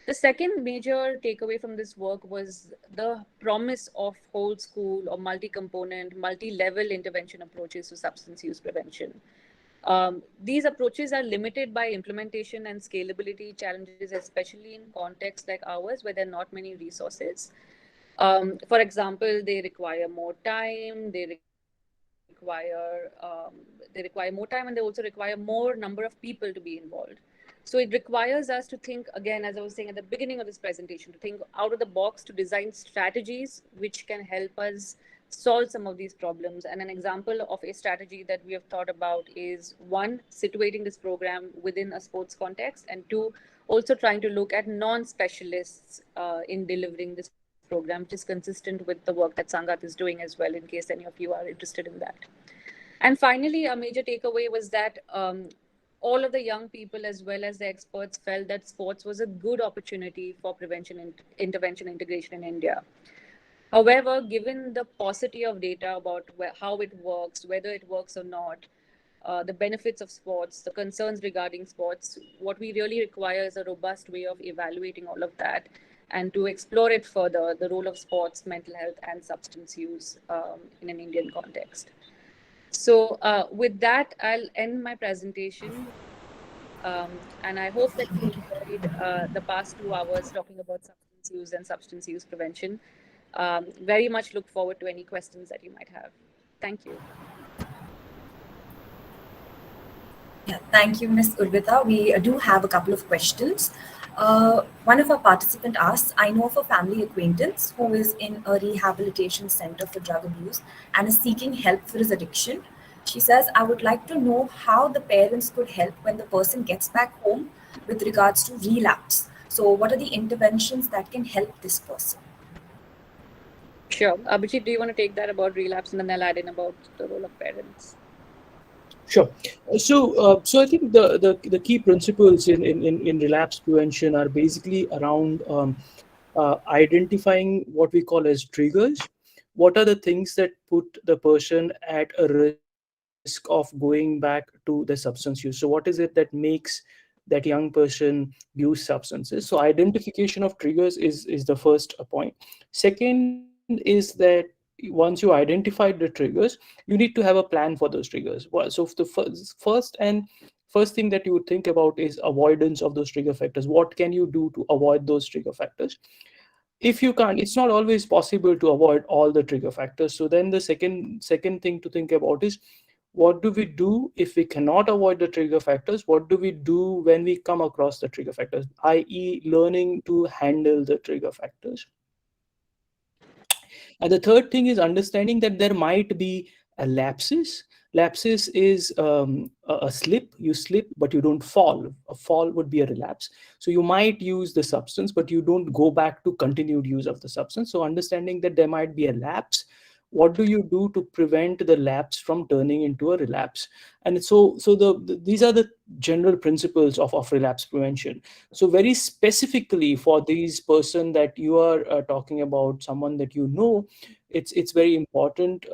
The second major takeaway from this work was the promise of whole school or multi-component, multi-level intervention approaches to substance use prevention. These approaches are limited by implementation and scalability challenges, especially in contexts like ours where there are not many resources. For example, they require more time, they require more time, and they also require more number of people to be involved. So it requires us to think, again, as I was saying at the beginning of this presentation, to think out of the box, to design strategies which can help us solve some of these problems. And an example of a strategy that we have thought about is one, situating this program within a sports context, and two, also trying to look at non-specialists in delivering this program, which is consistent with the work that Sangat is doing as well, in case any of you are interested in that. And finally, a major takeaway was that all of the young people as well as the experts felt that sports was a good opportunity for prevention and intervention integration in India. However, given the paucity of data about how it works, whether it works or not, the benefits of sports, the concerns regarding sports, what we really require is a robust way of evaluating all of that and to explore it further, the role of sports, mental health, and substance use in an Indian context. So, with that, I'll end my presentation. And I hope that you enjoyed the past 2 hours talking about substance use and substance use prevention. Very much look forward to any questions that you might have. Thank you. Yeah, thank you, Ms. Urvita. We do have a couple of questions. One of our participant asks, I know of a family acquaintance who is in a rehabilitation center for drug abuse and is seeking help for his addiction. She says, I would like to know how the parents could help when the person gets back home with regards to relapse. So, what are the interventions that can help this person? Sure. Abhijit, do you want to take that about relapse and then I'll add in about the role of parents? Sure. So I think the key principles in relapse prevention are basically around identifying what we call as triggers. What are the things that put the person at a risk of going back to the substance use? So what is it that makes that young person use substances? So identification of triggers is the first point. Second is that once you identified the triggers, you need to have a plan for those triggers. So the first thing that you would think about is avoidance of those trigger factors. What can you do to avoid those trigger factors? If you can't, it's not always possible to avoid all the trigger factors. So then the second thing to think about is, what do we do if we cannot avoid the trigger factors? What do we do when we come across the trigger factors, i.e. learning to handle the trigger factors? And the third thing is understanding that there might be a lapses. Lapses is a slip. You slip, but you don't fall. A fall would be a relapse. So you might use the substance, but you don't go back to continued use of the substance. So understanding that there might be a lapse, what do you do to prevent the lapse from turning into a relapse? And these are the general principles of relapse prevention. So very specifically for these person that you are talking about, someone that you know, it's very important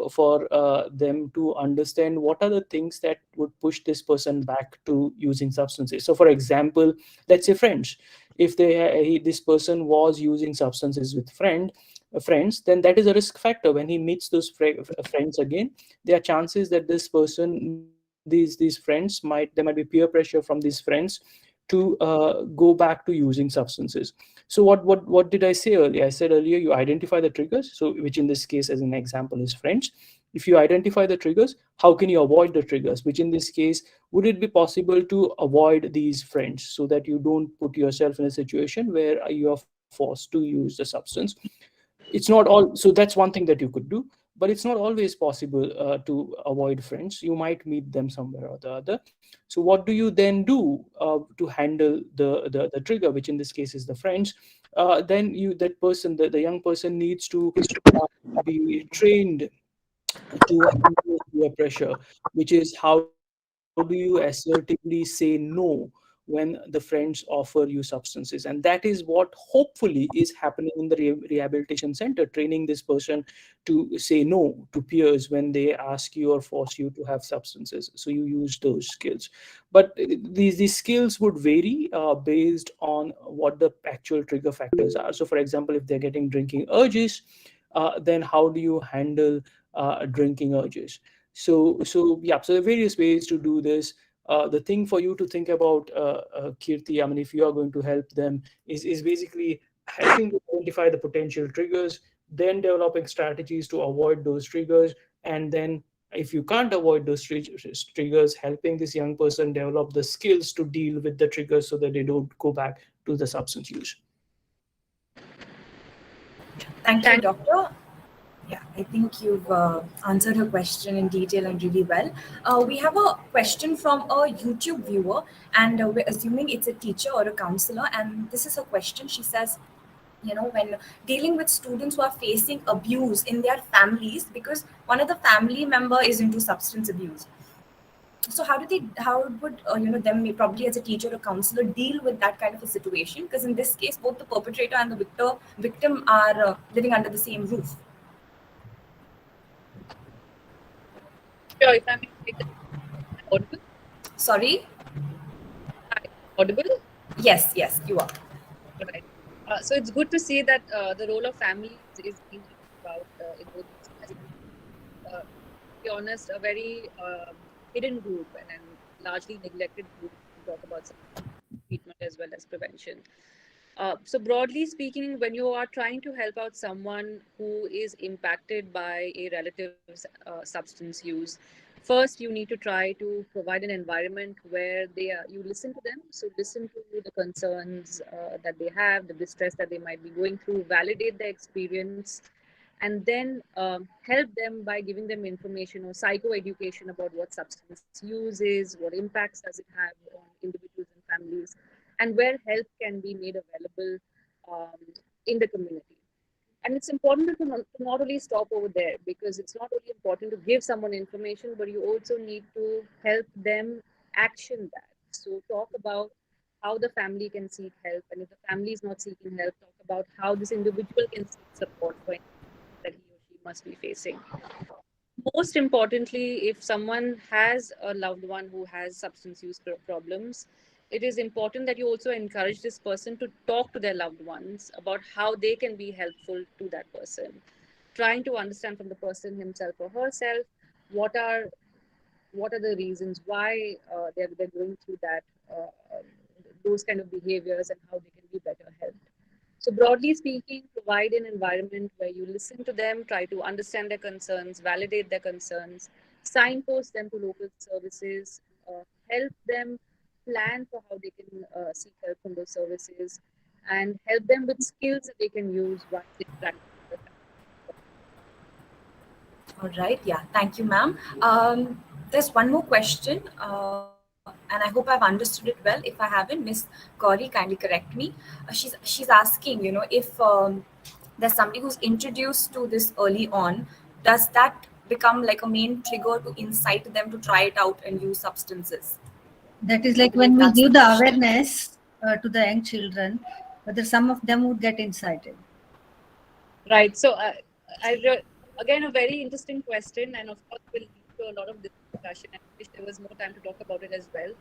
for them to understand what are the things that would push this person back to using substances. So for example, let's say friends. If this person was using substances with friends, then that is a risk factor. When he meets those friends again, there are chances that this person, these friends, there might be peer pressure from these friends to go back to using substances. So what did I say earlier? I said earlier, you identify the triggers, so which in this case as an example is friends. If you identify the triggers, how can you avoid the triggers? Which in this case, would it be possible to avoid these friends so that you don't put yourself in a situation where you are forced to use the substance? It's not all. So that's one thing that you could do, but it's not always possible to avoid friends. You might meet them somewhere or the other. So what do you then do to handle the trigger, which in this case is the friends? Then that person, the young person needs to be trained to handle peer pressure, which is how do you assertively say no when the friends offer you substances. And that is what hopefully is happening in the rehabilitation center, training this person to say no to peers when they ask you or force you to have substances. So you use those skills. But these skills would vary based on what the actual trigger factors are. So for example, if they're getting drinking urges, then how do you handle drinking urges? So there are various ways to do this. The thing for you to think about, Kirti, I mean, if you are going to help them, is basically helping to identify the potential triggers, then developing strategies to avoid those triggers, and then if you can't avoid those triggers, helping this young person develop the skills to deal with the triggers so that they don't go back to the substance use. Thank you, Doctor. Yeah, I think you've answered her question in detail and really well. We have a question from a YouTube viewer, and we're assuming it's a teacher or a counselor. And this is her question. She says, when dealing with students who are facing abuse in their families because one of the family member is into substance abuse, So how would them probably as a teacher or counselor deal with that kind of a situation? Because in this case, both the perpetrator and the victim are living under the same roof. Sure, if I may take that. Audible? Sorry. Hi, audible? Yes, you are. Right. So it's good to see that the role of families is being talked about in both these cases. To be honest, a very hidden group and largely neglected group to talk about treatment as well as prevention. So broadly speaking, when you are trying to help out someone who is impacted by a relative's substance use, first you need to try to provide an environment where you listen to them. So listen to the concerns that they have, the distress that they might be going through, validate their experience, and then help them by giving them information or psychoeducation about what substance use is, what impacts does it have on individuals and families, and where help can be made available um, in the community. And it's important to not only stop over there, because it's not only important to give someone information, but you also need to help them action that. So talk about how the family can seek help, and if the family is not seeking help, talk about how this individual can seek support for anything that he or she must be facing. Most importantly, if someone has a loved one who has substance use problems, it is important that you also encourage this person to talk to their loved ones about how they can be helpful to that person, trying to understand from the person himself or herself what are what are the reasons why they're going through those kind of behaviors, and how they can be better helped. So, broadly speaking, provide an environment where you listen to them, try to understand their concerns, validate their concerns, signpost them to local services, help them plan for how they can seek help from those services, and help them with skills that they can use once they practice. All right. Yeah. Thank you, ma'am. There's one more question, and I hope I've understood it well. If I haven't, Miss Gauri, kindly correct me. She's asking, if there's somebody who's introduced to this early on, does that become like a main trigger to incite them to try it out and use substances? That is I like believe when we that's the give the question. awareness to the young children, whether some of them would get incited. Right. So, again, a very interesting question, and of course, will lead to a lot of discussion. I wish there was more time to talk about it as well.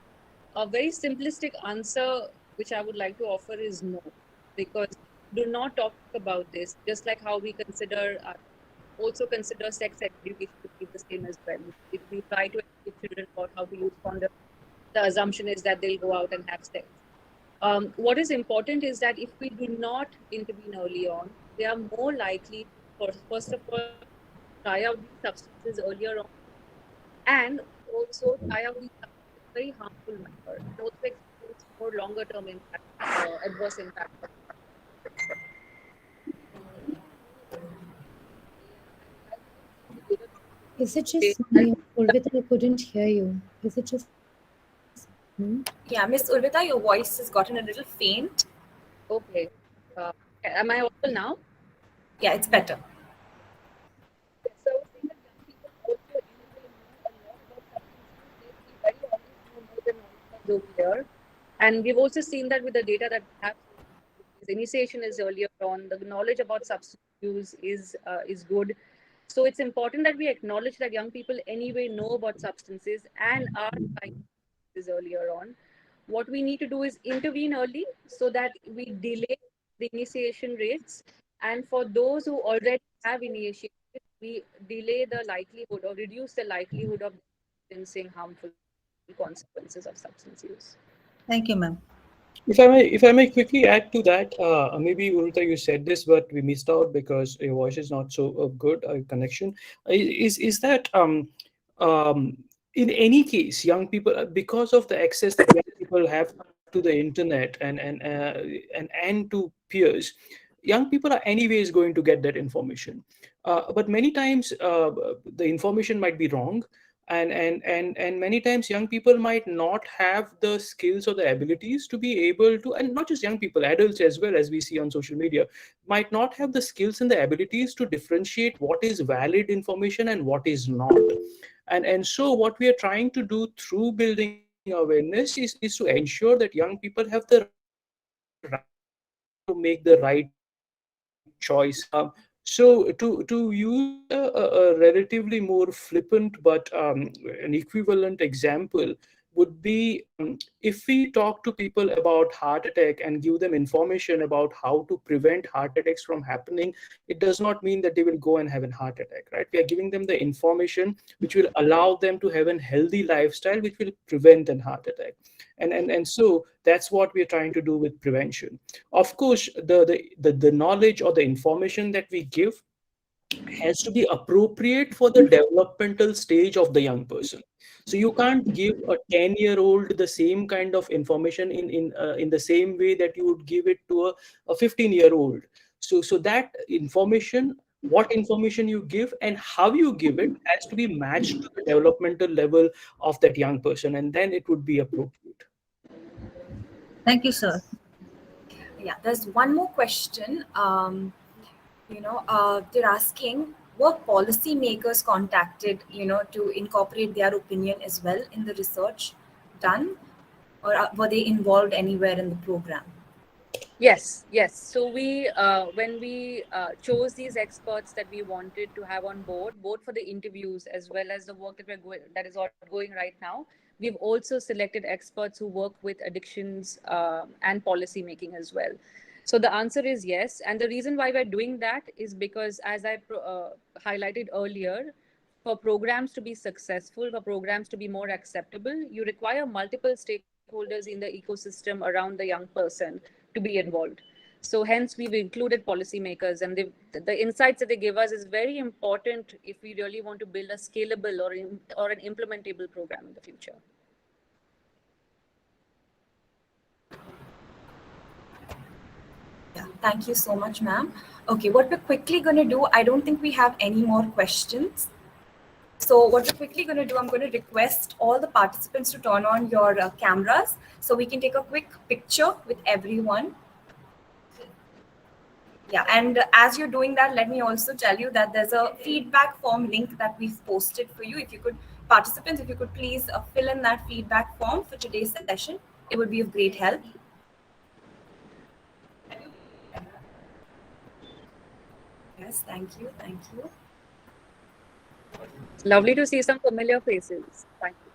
A very simplistic answer, which I would like to offer, is no, because do not talk about this. Just like how we also consider sex education to be the same as well. If we try to educate children about how to use condom, the assumption is that they'll go out and have sex. What is important is that if we do not intervene early on, they are more likely to, first of all, try out these substances earlier on, and also try out these substances in a very harmful manner, and also experience more longer term impact, adverse impact. Is it just me? Urvita, I couldn't hear you. Is it just me? Yeah, Miss Urvita, your voice has gotten a little faint. Okay. Uh, am I audible now? Yeah, it's better. Yes, so I was saying that young people also, anyway, know a lot about substance use. Let's be very honest, know more than all of us over here. And we've also seen that with the data that we have, the initiation is earlier on, the knowledge about substance use is good. So it's important that we acknowledge that young people anyway know about substances and are trying this earlier on. What we need to do is intervene early so that we delay the initiation rates. And for those who already have initiated, we delay the likelihood or reduce the likelihood of experiencing harmful consequences of substance use. Thank you, ma'am. If I may quickly add to that, maybe Urita, you said this, but we missed out because your voice is not so good connection. Is that in any case, young people, because of the access that young people have to the internet and to peers, young people are anyways going to get that information. But many times the information might be wrong, and many times young people might not have the skills or the abilities to be able to, and not just young people, adults as well, as we see on social media, might not have the skills and the abilities to differentiate what is valid information and what is not. And so what we are trying to do through building awareness is to ensure that young people have the right to make the right choice. So to use a relatively more flippant but an equivalent example would be, if we talk to people about heart attack and give them information about how to prevent heart attacks from happening, it does not mean that they will go and have a heart attack, right? We are giving them the information which will allow them to have a healthy lifestyle, which will prevent a heart attack. And so that's what we are trying to do with prevention. Of course, the knowledge or the information that we give has to be appropriate for the developmental stage of the young person. So you can't give a 10-year-old the same kind of information in the same way that you would give it to a 15-year-old. So that information, what information you give and how you give it, has to be matched to the developmental level of that young person, and then it would be appropriate. Thank you, sir. Yeah, there's one more question. They're asking, were policymakers contacted, to incorporate their opinion as well in the research done, or were they involved anywhere in the program? Yes, yes. So when we chose these experts that we wanted to have on board, both for the interviews as well as the work that is ongoing right now, we've also selected experts who work with addictions and policy making as well. So the answer is yes, and the reason why we're doing that is because, as I highlighted earlier, for programs to be successful, for programs to be more acceptable, you require multiple stakeholders in the ecosystem around the young person to be involved. So hence we've included policymakers, and the insights that they give us is very important if we really want to build a scalable or an implementable program in the future. Yeah, thank you so much, ma'am. Okay, what we're quickly going to do, I don't think we have any more questions. So what we're quickly going to do, I'm going to request all the participants to turn on your cameras so we can take a quick picture with everyone. Yeah, and as you're doing that, let me also tell you that there's a feedback form link that we've posted for you. If you could, participants, if you could please fill in that feedback form for today's session, it would be of great help. Yes, thank you, thank you. Lovely to see some familiar faces. Thank you.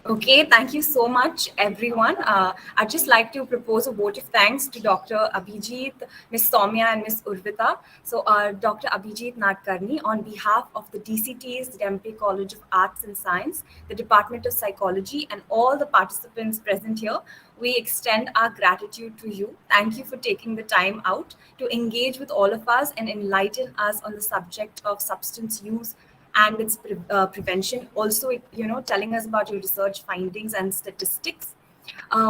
Okay, thank you so much, everyone. I'd just like to propose a vote of thanks to Dr. Abhijit, Ms. Soumya, and Ms. Urvita. So, Dr. Abhijit Nadkarni, on behalf of the DCT's Dempe College of Arts and Science, the Department of Psychology, and all the participants present here, we extend our gratitude to you. Thank you for taking the time out to engage with all of us and enlighten us on the subject of substance use and its prevention. Also, telling us about your research findings and statistics.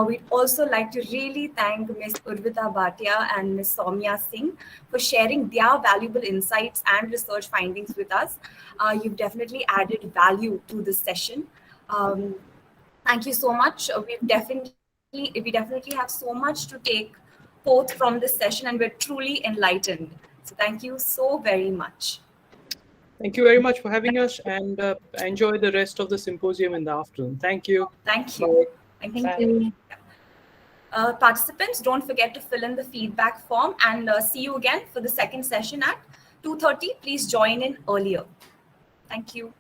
We'd also like to really thank Ms. Urvita Bhatia and Ms. Soumya Singh for sharing their valuable insights and research findings with us. You've definitely added value to this session. Thank you so much. We definitely have so much to take forth from this session, and we're truly enlightened. So thank you so very much. Thank you very much for having us, and enjoy the rest of the symposium in the afternoon. Thank you. Thank you. Bye. Thank you. Participants, don't forget to fill in the feedback form, and see you again for the second session at 2:30. Please join in earlier. Thank you.